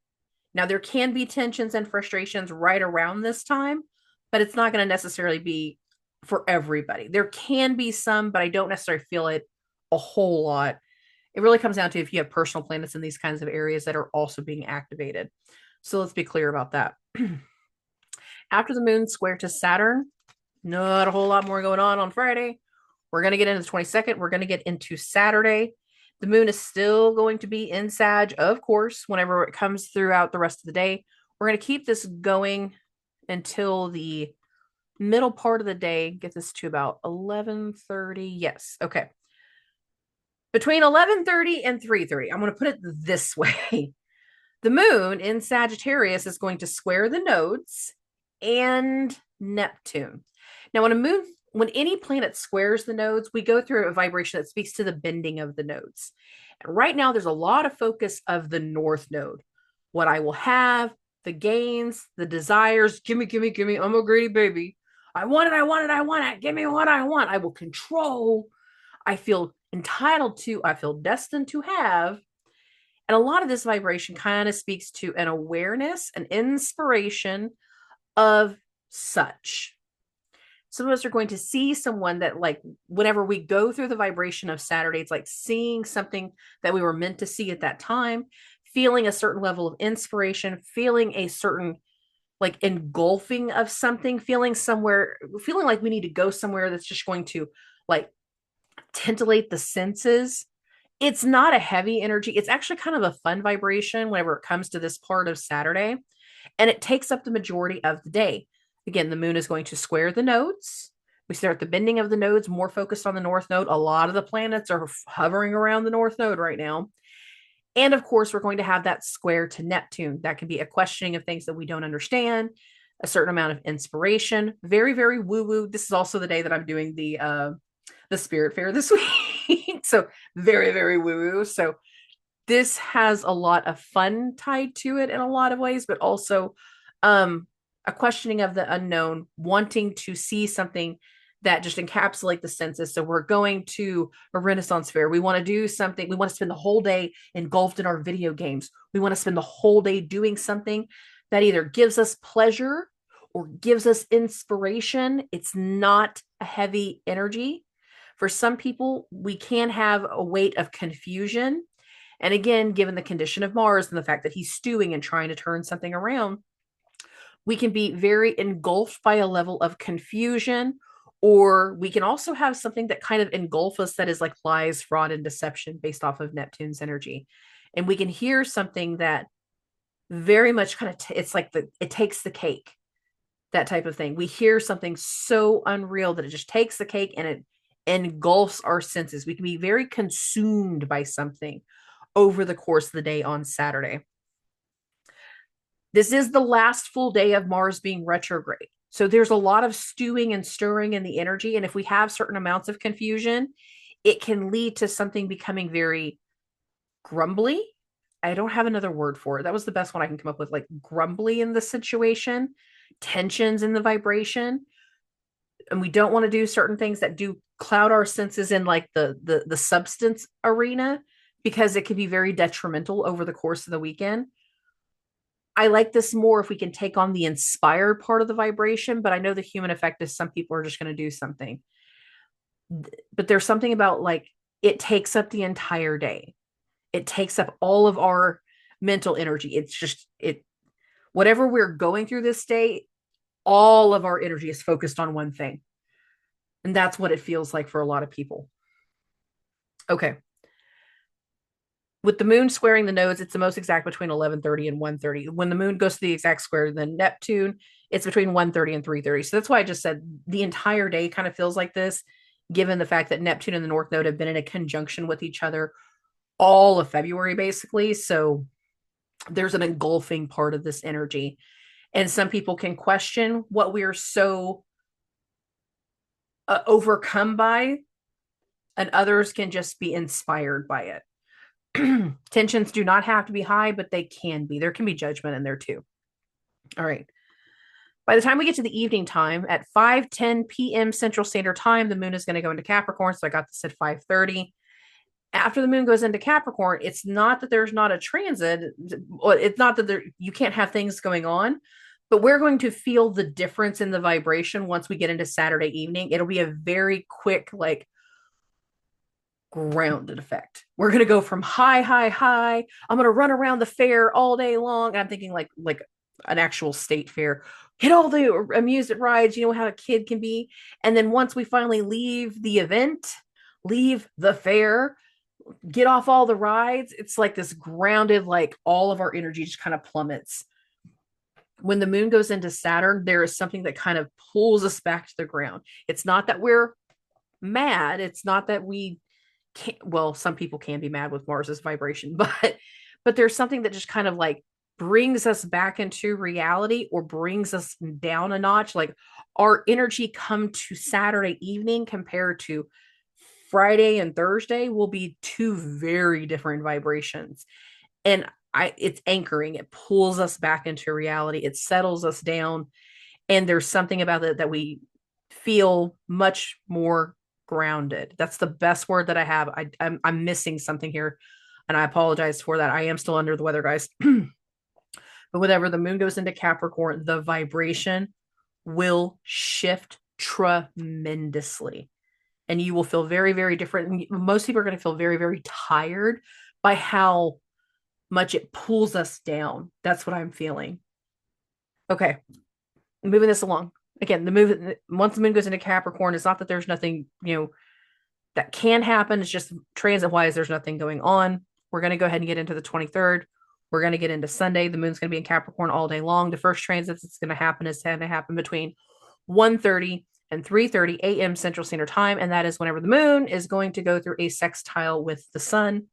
Now, there can be tensions and frustrations right around this time, but it's not going to necessarily be for everybody. There can be some, but I don't necessarily feel it a whole lot. It really comes down to if you have personal planets in these kinds of areas that are also being activated. So let's be clear about that. After the moon square to Saturn, not a whole lot more going on Friday. We're going to get into the 22nd. We're going to get into Saturday. The moon is still going to be in Sag, of course, whenever it comes throughout the rest of the day. We're going to keep this going until the middle part of the day. Get this to about 11:30. Yes. Okay. Between 11:30 and 3:30, I'm going to put it this way. The moon in Sagittarius is going to square the nodes and Neptune. Now, when any planet squares the nodes, we go through a vibration that speaks to the bending of the nodes. And right now, there's a lot of focus of the North node. What I will have, the gains, the desires. Gimme, gimme, gimme. I'm a greedy baby. I want it. I want it. I want it. Give me what I want. I will control. I feel entitled to. I feel destined to have. And a lot of this vibration kind of speaks to an awareness, an inspiration of such. Some of us are going to see someone that, like, whenever we go through the vibration of Saturday, it's like seeing something that we were meant to see at that time, feeling a certain level of inspiration, feeling a certain like engulfing of something, feeling somewhere, feeling like we need to go somewhere that's just going to like titillate the senses. It's not a heavy energy. It's actually kind of a fun vibration whenever it comes to this part of Saturday. And it takes up the majority of the day. Again, the moon is going to square the nodes. We start the bending of the nodes, more focused on the north node. A lot of the planets are hovering around the north node right now. And of course, we're going to have that square to Neptune. That can be a questioning of things that we don't understand, a certain amount of inspiration. Very, very woo-woo. This is also the day that I'm doing the spirit fair this week. So very, very woo-woo. So this has a lot of fun tied to it in a lot of ways, but also a questioning of the unknown, wanting to see something that just encapsulate the senses. So we're going to a Renaissance fair. We want to do something. We want to spend the whole day engulfed in our video games. We want to spend the whole day doing something that either gives us pleasure or gives us inspiration. It's not a heavy energy. For some people, we can have a weight of confusion. And again, given the condition of Mars and the fact that he's stewing and trying to turn something around, we can be very engulfed by a level of confusion, or we can also have something that kind of engulf us that is like lies, fraud, and deception based off of Neptune's energy. And we can hear something that very much kind of, it's like it takes the cake, that type of thing. We hear something so unreal that it just takes the cake and it engulfs our senses. We can be very consumed by something over the course of the day on Saturday. This is the last full day of Mars being retrograde. So there's a lot of stewing and stirring in the energy. And if we have certain amounts of confusion, it can lead to something becoming very grumbly. I don't have another word for it. That was the best one I can come up with, like grumbly in the situation, tensions in the vibration. And we don't want to do certain things that do cloud our senses in like the substance arena, because it can be very detrimental over the course of the weekend. I like this more if we can take on the inspired part of the vibration, but I know the human effect is some people are just going to do something. But there's something about like it takes up the entire day. It takes up all of our mental energy. It's just whatever we're going through this day, all of our energy is focused on one thing. And that's what it feels like for a lot of people. Okay. With the moon squaring the nodes, it's the most exact between 11:30 and 1:30. When the moon goes to the exact square, then Neptune, it's between 1:30 and 3:30. So that's why I just said the entire day kind of feels like this, given the fact that Neptune and the North Node have been in a conjunction with each other all of February, basically. So there's an engulfing part of this energy. And some people can question what we are so overcome by, and others can just be inspired by it. Tensions do not have to be high, but they can be. There can be judgment in there too. All right. By the time we get to the evening time at 5:10 p.m. Central Standard Time, the moon is going to go into Capricorn. So I got this at 5:30. After the moon goes into Capricorn, it's not that there's not a transit. It's not that you can't have things going on, but we're going to feel the difference in the vibration once we get into Saturday evening. It'll be a very quick, like, grounded effect. We're going to go from high, high, high. I'm going to run around the fair all day long. I'm thinking like an actual state fair. Hit all the amusement rides, you know how a kid can be. And then once we finally leave the event, leave the fair, get off all the rides, it's like this grounded, like all of our energy just kind of plummets. When the moon goes into Saturn, there is something that kind of pulls us back to the ground. It's not that we're mad. It's not that we can't, well, some people can be mad with Mars's vibration, but there's something that just kind of like brings us back into reality or brings us down a notch. Like our energy come to Saturday evening compared to Friday and Thursday will be two very different vibrations. And it's anchoring. It pulls us back into reality. It settles us down. And there's something about it that we feel much more grounded. That's the best word that I have. I'm missing something here, and I apologize for that. I am still under the weather, guys. But whenever the moon goes into Capricorn, the vibration will shift tremendously. And you will feel very, very different. Most people are going to feel very, very tired by how much it pulls us down. That's what I'm feeling. Okay, moving this along. Again, once the moon goes into Capricorn, it's not that there's nothing, that can happen. It's just transit wise, there's nothing going on. We're going to go ahead and get into the 23rd. We're going to get into Sunday. The moon's going to be in Capricorn all day long. The first transit that's going to happen is going to happen between 1:30 and 3:30 a.m. Central Standard Time. And that is whenever the moon is going to go through a sextile with the sun.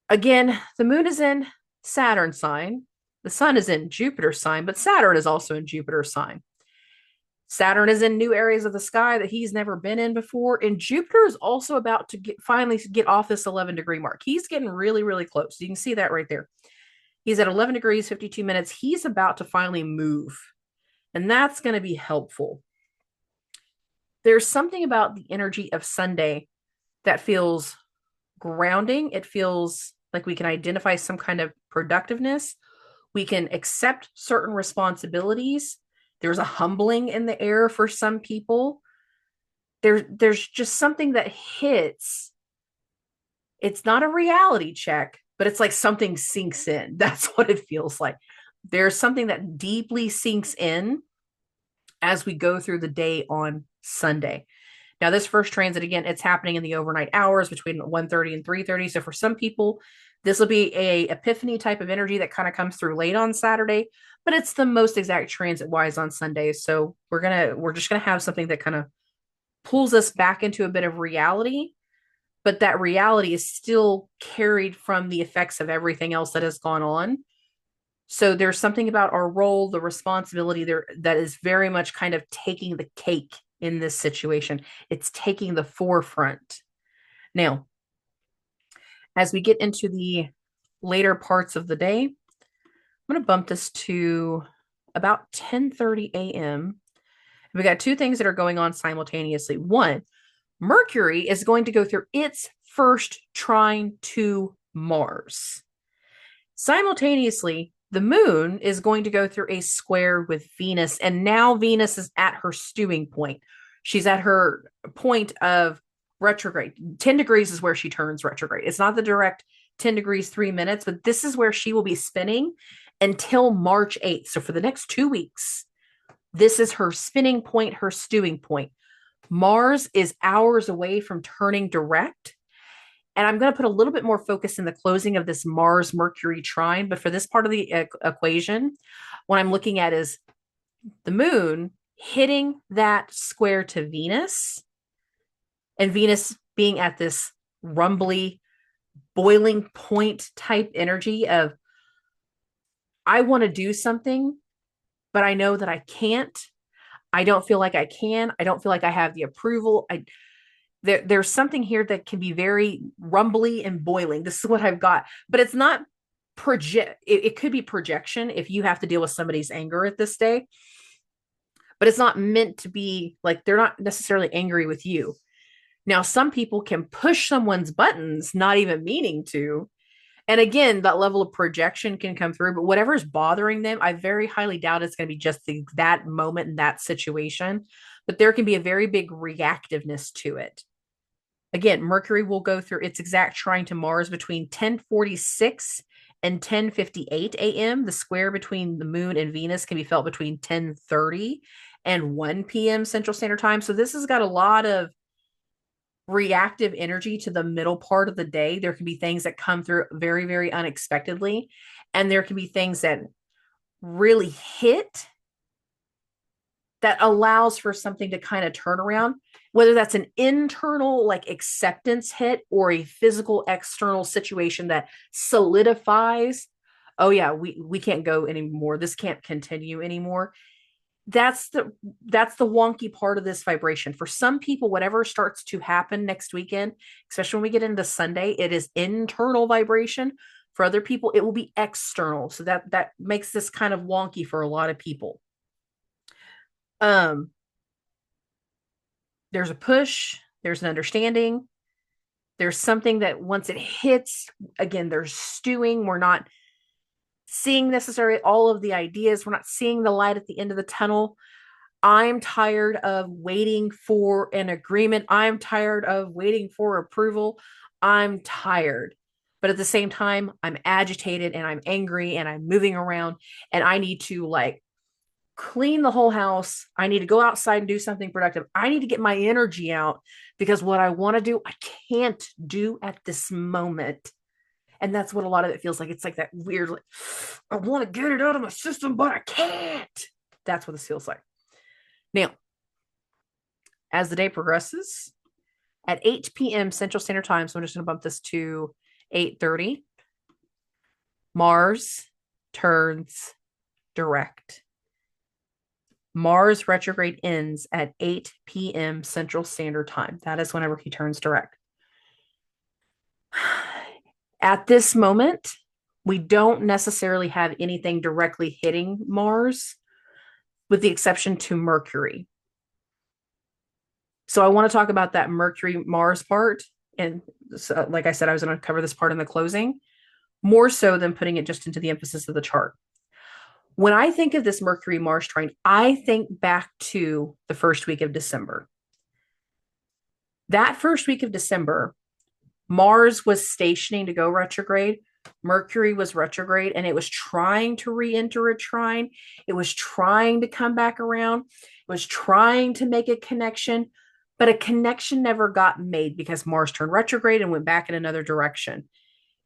Again, the moon is in Saturn sign. The sun is in Jupiter sign, but Saturn is also in Jupiter sign. Saturn is in new areas of the sky that he's never been in before. And Jupiter is also about to finally get off this 11-degree mark. He's getting really, really close. You can see that right there. He's at 11 degrees, 52 minutes. He's about to finally move. And that's going to be helpful. There's something about the energy of Sunday that feels grounding. It feels like we can identify some kind of productiveness. We can accept certain responsibilities. There's a humbling in the air for some people. There's just something that hits. It's not a reality check, but it's like something sinks in. That's what it feels like. There's something that deeply sinks in as we go through the day on Sunday. Now, this first transit, again, it's happening in the overnight hours between 1:30 and 3:30. So for some people, this will be a epiphany type of energy that kind of comes through late on Saturday, but it's the most exact transit wise on Sunday. So we're just gonna have something that kind of pulls us back into a bit of reality, but that reality is still carried from the effects of everything else that has gone on. So there's something about our role, the responsibility there that is very much kind of taking the cake in this situation. It's taking the forefront. Now, as we get into the later parts of the day, I'm going to bump this to about 10:30 a.m. We got two things that are going on simultaneously. One, Mercury is going to go through its first trine to Mars. Simultaneously, the moon is going to go through a square with Venus, and now Venus is at her stewing point. She's at her point of retrograde. 10 degrees is where she turns retrograde. It's not the direct 10 degrees, 3 minutes, but this is where she will be spinning until March 8th. So for the next 2 weeks, this is her spinning point, her stewing point. Mars is hours away from turning direct. And I'm going to put a little bit more focus in the closing of this Mars-Mercury trine. But for this part of the equation, what I'm looking at is the moon hitting that square to Venus, and Venus being at this rumbly, boiling point type energy of, I want to do something, but I know that I can't. I don't feel like I can. I don't feel like I have the approval. There's something here that can be very rumbly and boiling. This is what I've got, but it's not it could be projection if you have to deal with somebody's anger at this day, but it's not meant to be like, they're not necessarily angry with you. Now, some people can push someone's buttons, not even meaning to. And again, that level of projection can come through, but whatever's bothering them, I very highly doubt it's going to be just that moment in that situation, but there can be a very big reactiveness to it. Again, Mercury will go through its exact trine to Mars between 10:46 and 10:58 a.m. The square between the moon and Venus can be felt between 10:30 and 1 p.m. Central Standard Time. So this has got a lot of reactive energy to the middle part of the day. There can be things that come through very, very unexpectedly, and there can be things that really hit that allows for something to kind of turn around, whether that's an internal like acceptance hit or a physical external situation that solidifies, oh yeah, we can't go anymore. This can't continue anymore. That's the wonky part of this vibration. For some people, whatever starts to happen next weekend, especially when we get into Sunday, it is internal vibration. For other people, it will be external. So that makes this kind of wonky for a lot of people. There's a push, there's an understanding, there's something that once it hits, again, there's stewing. We're not seeing necessarily all of the ideas. We're not seeing the light at the end of the tunnel. I'm tired of waiting for an agreement. I'm tired of waiting for approval. I'm tired. But at the same time, I'm agitated and I'm angry and I'm moving around and I need to like clean the whole house. I need to go outside and do something productive. I need to get my energy out because what I want to do, I can't do at this moment. And that's what a lot of it feels like. It's like that weird, like, I want to get it out of my system, but I can't. That's what this feels like. Now, as the day progresses, at 8 p.m. Central Standard Time, so I'm just going to bump this to 8:30, Mars turns direct. Mars retrograde ends at 8 p.m. Central Standard Time. That is whenever he turns direct. At this moment, we don't necessarily have anything directly hitting Mars, with the exception to Mercury. So I want to talk about that Mercury-Mars part. And so, like I said, I was going to cover this part in the closing, more so than putting it just into the emphasis of the chart. When I think of this Mercury-Mars trine, I think back to the first week of December. That first week of December, Mars was stationing to go retrograde. Mercury was retrograde and it was trying to re-enter a trine. It was trying to come back around. It was trying to make a connection, but a connection never got made because Mars turned retrograde and went back in another direction.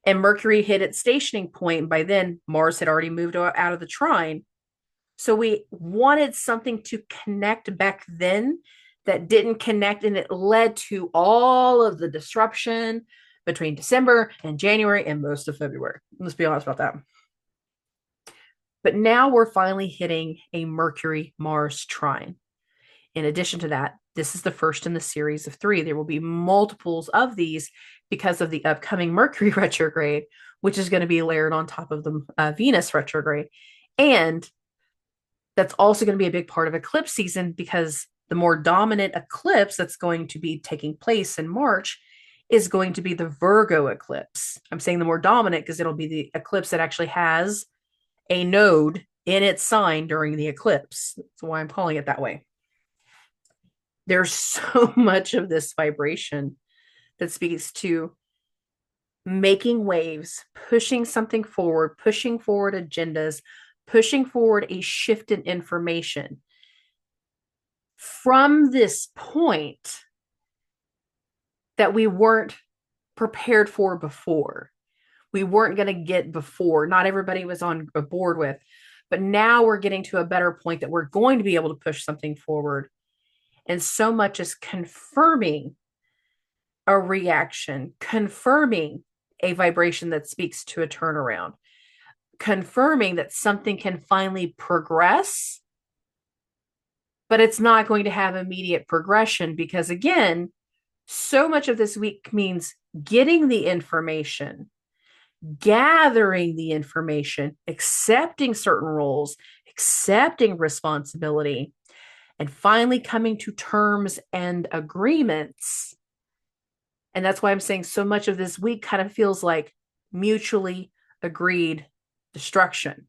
And Mercury hit its stationing point. By then, Mars had already moved out of the trine. So we wanted something to connect back then that didn't connect, and it led to all of the disruption between December and January and most of February. Let's be honest about that. But now we're finally hitting a Mercury-Mars trine. In addition to that, this is the first in the series of 3. There will be multiples of these because of the upcoming Mercury retrograde, which is going to be layered on top of the Venus retrograde. And that's also going to be a big part of eclipse season because the more dominant eclipse that's going to be taking place in March is going to be the Virgo eclipse. I'm saying the more dominant because it'll be the eclipse that actually has a node in its sign during the eclipse. That's why I'm calling it that way. There's so much of this vibration that speaks to making waves, pushing something forward, pushing forward agendas, pushing forward a shift in information. From this point that we weren't prepared for before, we weren't going to get before, not everybody was on board with, but now we're getting to a better point that we're going to be able to push something forward. And so much is confirming a reaction, confirming a vibration that speaks to a turnaround, confirming that something can finally progress, but it's not going to have immediate progression because, again, so much of this week means getting the information, gathering the information, accepting certain roles, accepting responsibility, and finally coming to terms and agreements. And that's why I'm saying so much of this week kind of feels like mutually agreed destruction.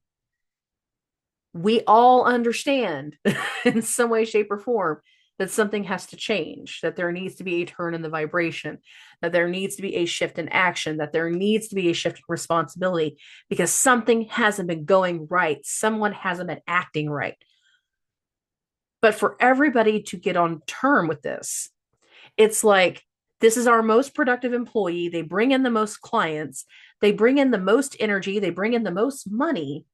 We all understand in some way, shape, or form that something has to change, that there needs to be a turn in the vibration, that there needs to be a shift in action, that there needs to be a shift in responsibility because something hasn't been going right. Someone hasn't been acting right. But for everybody to get on term with this, it's like, this is our most productive employee. They bring in the most clients. They bring in the most energy. They bring in the most money,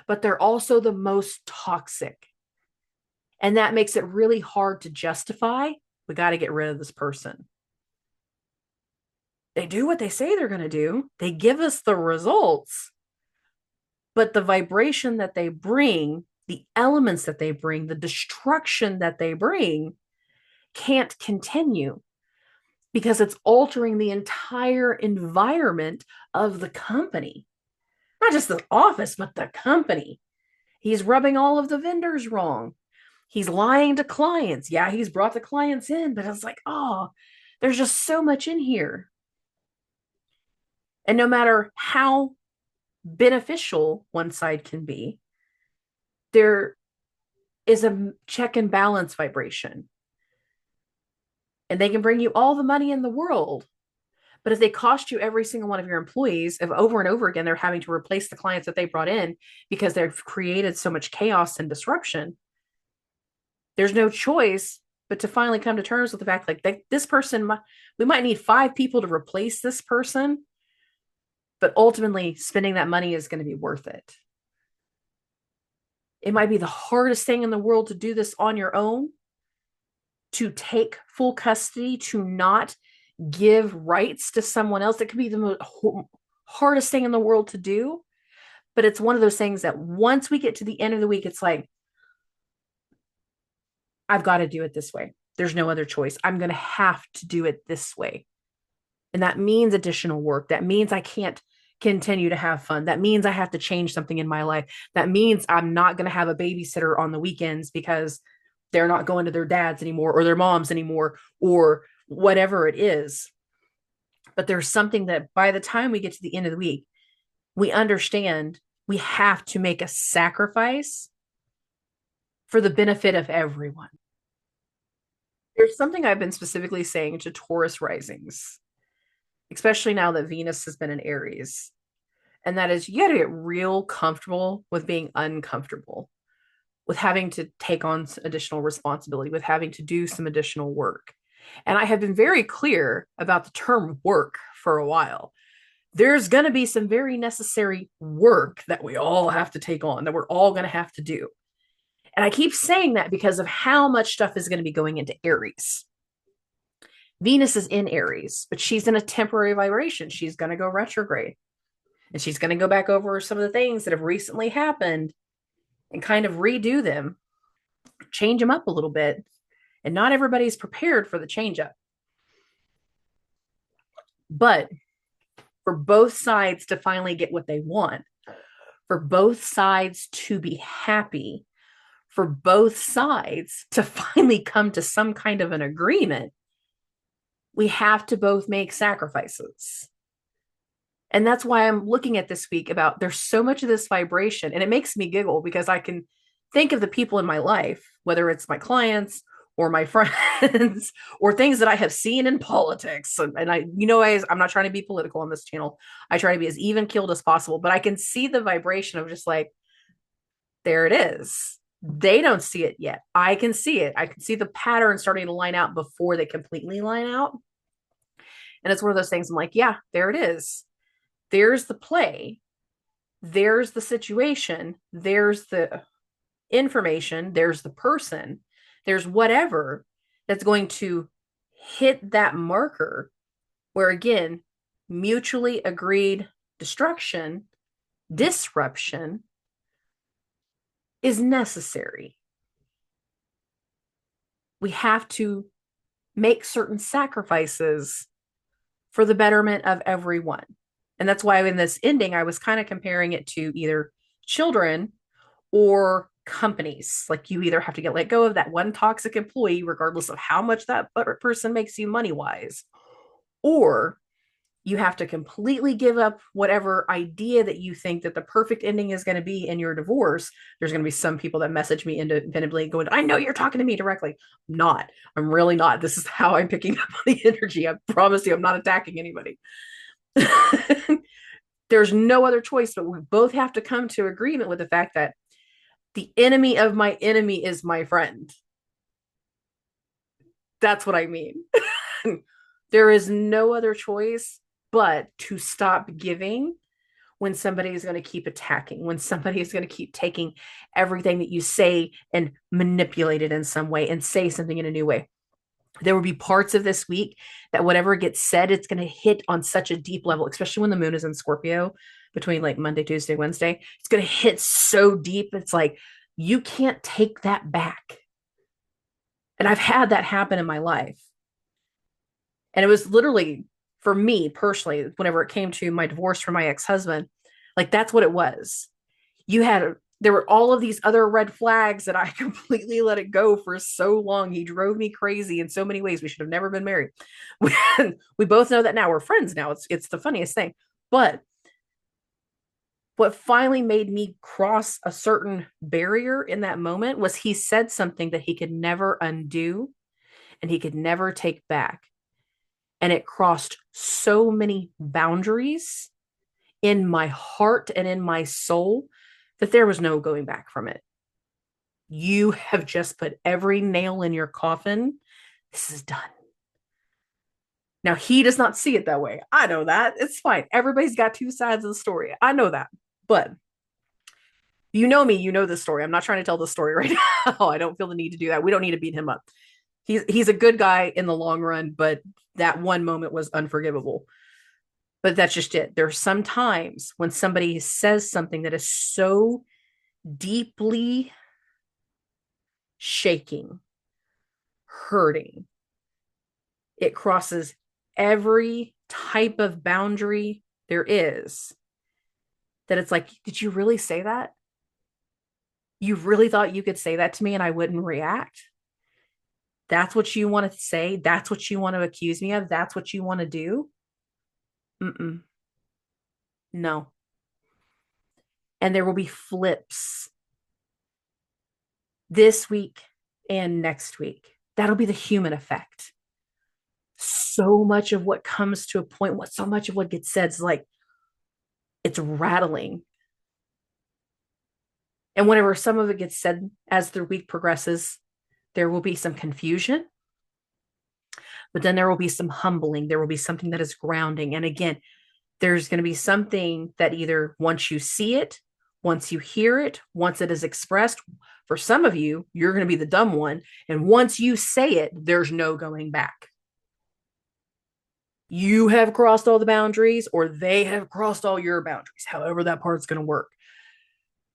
but they're also the most toxic. And that makes it really hard to justify. We got to get rid of this person. They do what they say they're going to do. They give us the results, but the vibration that they bring, the elements that they bring, the destruction that they bring can't continue because it's altering the entire environment of the company. Not just the office, but the company. He's rubbing all of the vendors wrong. He's lying to clients. Yeah, he's brought the clients in, but it's like, oh, there's just so much in here. And no matter how beneficial one side can be, there is a check and balance vibration. And they can bring you all the money in the world. But if they cost you every single one of your employees, if over and over again they're having to replace the clients that they brought in because they've created so much chaos and disruption, there's no choice but to finally come to terms with the fact like this person, we might need 5 people to replace this person, but ultimately spending that money is going to be worth it. It might be the hardest thing in the world to do this on your own, to take full custody, to not give rights to someone else. That could be the most hardest thing in the world to do. But it's one of those things that once we get to the end of the week, it's like, I've got to do it this way. There's no other choice. I'm going to have to do it this way. And that means additional work. That means I can't continue to have fun. That means I have to change something in my life. That means I'm not going to have a babysitter on the weekends because they're not going to their dads anymore or their moms anymore or whatever it is. But there's something that by the time we get to the end of the week, we understand we have to make a sacrifice for the benefit of everyone. There's something I've been specifically saying to Taurus risings, especially now that Venus has been in Aries. And that is, you got to get real comfortable with being uncomfortable, with having to take on additional responsibility, with having to do some additional work. And I have been very clear about the term work for a while. There's going to be some very necessary work that we all have to take on, that we're all going to have to do. And I keep saying that because of how much stuff is going to be going into Aries. Venus is in Aries, but she's in a temporary vibration. She's going to go retrograde. And she's going to go back over some of the things that have recently happened and kind of redo them, change them up a little bit. And not everybody's prepared for the change up. But for both sides to finally get what they want, for both sides to be happy, for both sides to finally come to some kind of an agreement, we have to both make sacrifices. And that's why I'm looking at this week about there's so much of this vibration. And it makes me giggle because I can think of the people in my life, whether it's my clients or my friends or things that I have seen in politics. And I, I'm not trying to be political on this channel. I try to be as even keeled as possible, but I can see the vibration of just like, there it is. They don't see it yet. I can see it. I can see the pattern starting to line out before they completely line out. And it's one of those things I'm like, yeah, there it is. There's the play. There's the situation. There's the information. There's the person. There's whatever that's going to hit that marker where, again, mutually agreed destruction, disruption is necessary. We have to make certain sacrifices for the betterment of everyone. And that's why in this ending, I was kind of comparing it to either children or companies. Like you either have to get let go of that one toxic employee, regardless of how much that person makes you money wise, or you have to completely give up whatever idea that you think that the perfect ending is going to be in your divorce. There's going to be some people that message me independently going, I know you're talking to me directly. I'm not. I'm really not. This is how I'm picking up on the energy. I promise you, I'm not attacking anybody. There's no other choice, but we both have to come to agreement with the fact that the enemy of my enemy is my friend. That's what I mean. There is no other choice but to stop giving when somebody is going to keep attacking, when somebody is going to keep taking everything that you say and manipulate it in some way and say something in a new way. There will be parts of this week that whatever gets said, it's going to hit on such a deep level, especially when the moon is in Scorpio between like Monday, Tuesday, Wednesday. It's going to hit so deep. It's like, you can't take that back. And I've had that happen in my life. And it was literally for me personally, whenever it came to my divorce from my ex-husband, Like that's what it was. There were all of these other red flags that I completely let it go for so long. He drove me crazy in so many ways. We should have never been married. We both know that now. We're friends now. It's the funniest thing. But what finally made me cross a certain barrier in that moment was he said something that he could never undo and he could never take back. And it crossed so many boundaries in my heart and in my soul that there was no going back from it. You have just put every nail in your coffin. This is done. Now, he does not see it that way. I know that. It's fine. Everybody's got two sides of the story. I know that. But you know me, you know this story. I'm not trying to tell this story right now. I don't feel the need to do that. We don't need to beat him up. He's a good guy in the long run, but that one moment was unforgivable. But that's just it. There's some times when somebody says something that is so deeply shaking, hurting. It crosses every type of boundary there is. That it's like, did you really say that? You really thought you could say that to me and I wouldn't react? That's what you want to say? That's what you want to accuse me of? That's what you want to do? Mm-mm. No. And there will be flips this week and next week. That'll be the human effect. So much of what comes to a point, so much of what gets said is like, it's rattling. And whenever some of it gets said as the week progresses, there will be some confusion, but then there will be some humbling. There will be something that is grounding. And again, there's going to be something that either once you see it, once you hear it, once it is expressed, for some of you, you're going to be the dumb one. And once you say it, there's no going back. You have crossed all the boundaries, or they have crossed all your boundaries, however that part's going to work.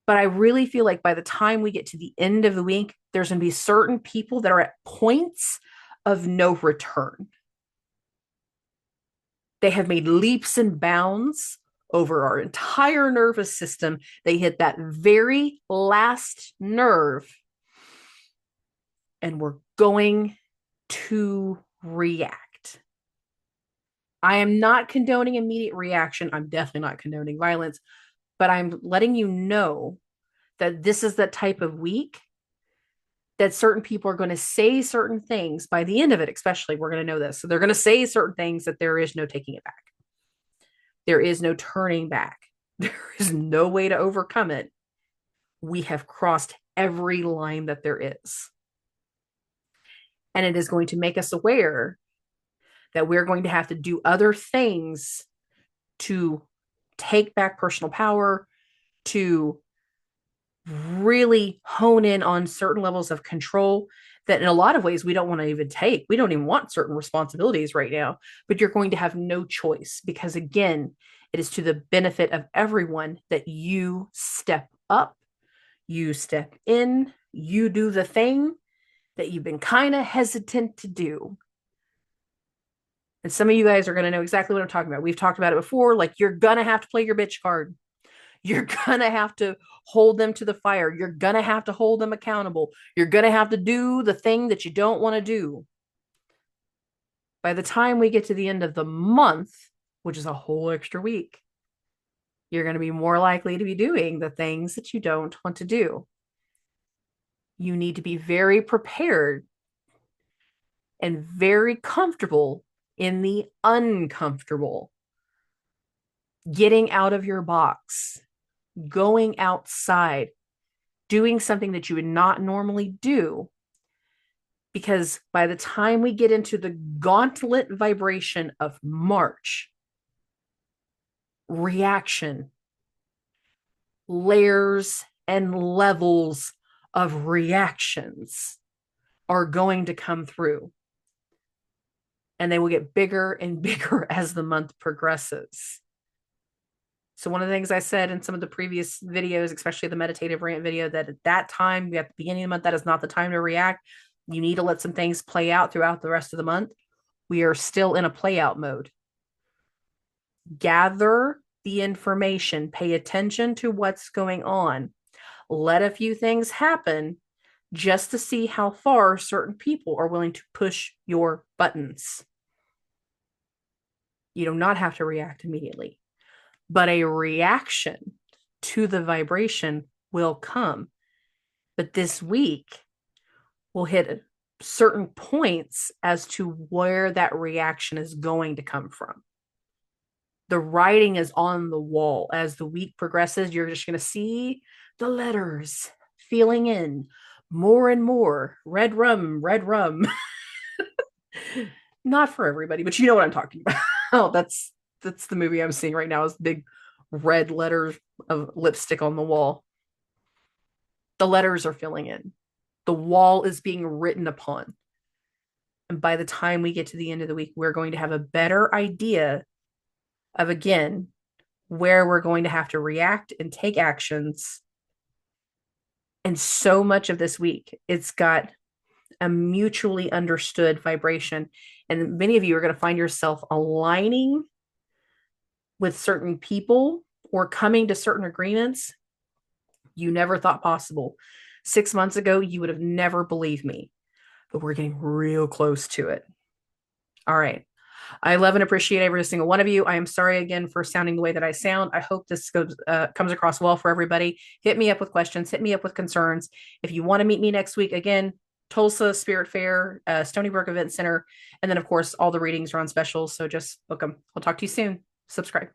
But I really feel like by the time we get to the end of the week, there's going to be certain people that are at points of no return. They have made leaps and bounds over our entire nervous system. They hit that very last nerve, and we're going to react. I am not condoning immediate reaction. I'm definitely not condoning violence, but I'm letting you know that this is that type of week that certain people are going to say certain things by the end of it, especially. We're going to know this. So they're going to say certain things that there is no taking it back. There is no turning back. There is no way to overcome it. We have crossed every line that there is. And it is going to make us aware that we're going to have to do other things to take back personal power, to really hone in on certain levels of control that in a lot of ways we don't want to even take. We don't even want certain responsibilities right now, but you're going to have no choice because, again, it is to the benefit of everyone that you step up, you step in, you do the thing that you've been kind of hesitant to do. And some of you guys are going to know exactly what I'm talking about. We've talked about it before. Like, you're going to have to play your bitch card. You're going to have to hold them to the fire. You're going to have to hold them accountable. You're going to have to do the thing that you don't want to do. By the time we get to the end of the month, which is a whole extra week, you're going to be more likely to be doing the things that you don't want to do. You need to be very prepared and very comfortable in the uncomfortable. Getting out of your box, going outside, doing something that you would not normally do. Because by the time we get into the gauntlet vibration of March, reaction, layers and levels of reactions are going to come through. And they will get bigger and bigger as the month progresses. So one of the things I said in some of the previous videos, especially the Meditative Rant video, that at that time, at the beginning of the month, that is not the time to react. You need to let some things play out throughout the rest of the month. We are still in a play out mode. Gather the information, pay attention to what's going on, let a few things happen just to see how far certain people are willing to push your buttons. You do not have to react immediately, but a reaction to the vibration will come. But this week will hit certain points as to where that reaction is going to come from. The writing is on the wall. As the week progresses, you're just going to see the letters feeling in more and more. Red rum, red rum. Not for everybody, but you know what I'm talking about. Oh, that's the movie I'm seeing right now, is big red letters of lipstick on the wall. The letters are filling in. The wall is being written upon. And by the time we get to the end of the week, we're going to have a better idea of, again, where we're going to have to react and take actions. And so much of this week, it's got a mutually understood vibration. And many of you are going to find yourself aligning with certain people or coming to certain agreements you never thought possible. 6 months ago, you would have never believed me, but we're getting real close to it. All right. I love and appreciate every single one of you. I am sorry again for sounding the way that I sound. I hope this comes across well for everybody. Hit me up with questions. Hit me up with concerns. If you want to meet me next week, again, Tulsa Spirit Fair, Stony Brook Event Center. And then, of course, all the readings are on specials. So just book them. I'll talk to you soon. Subscribe.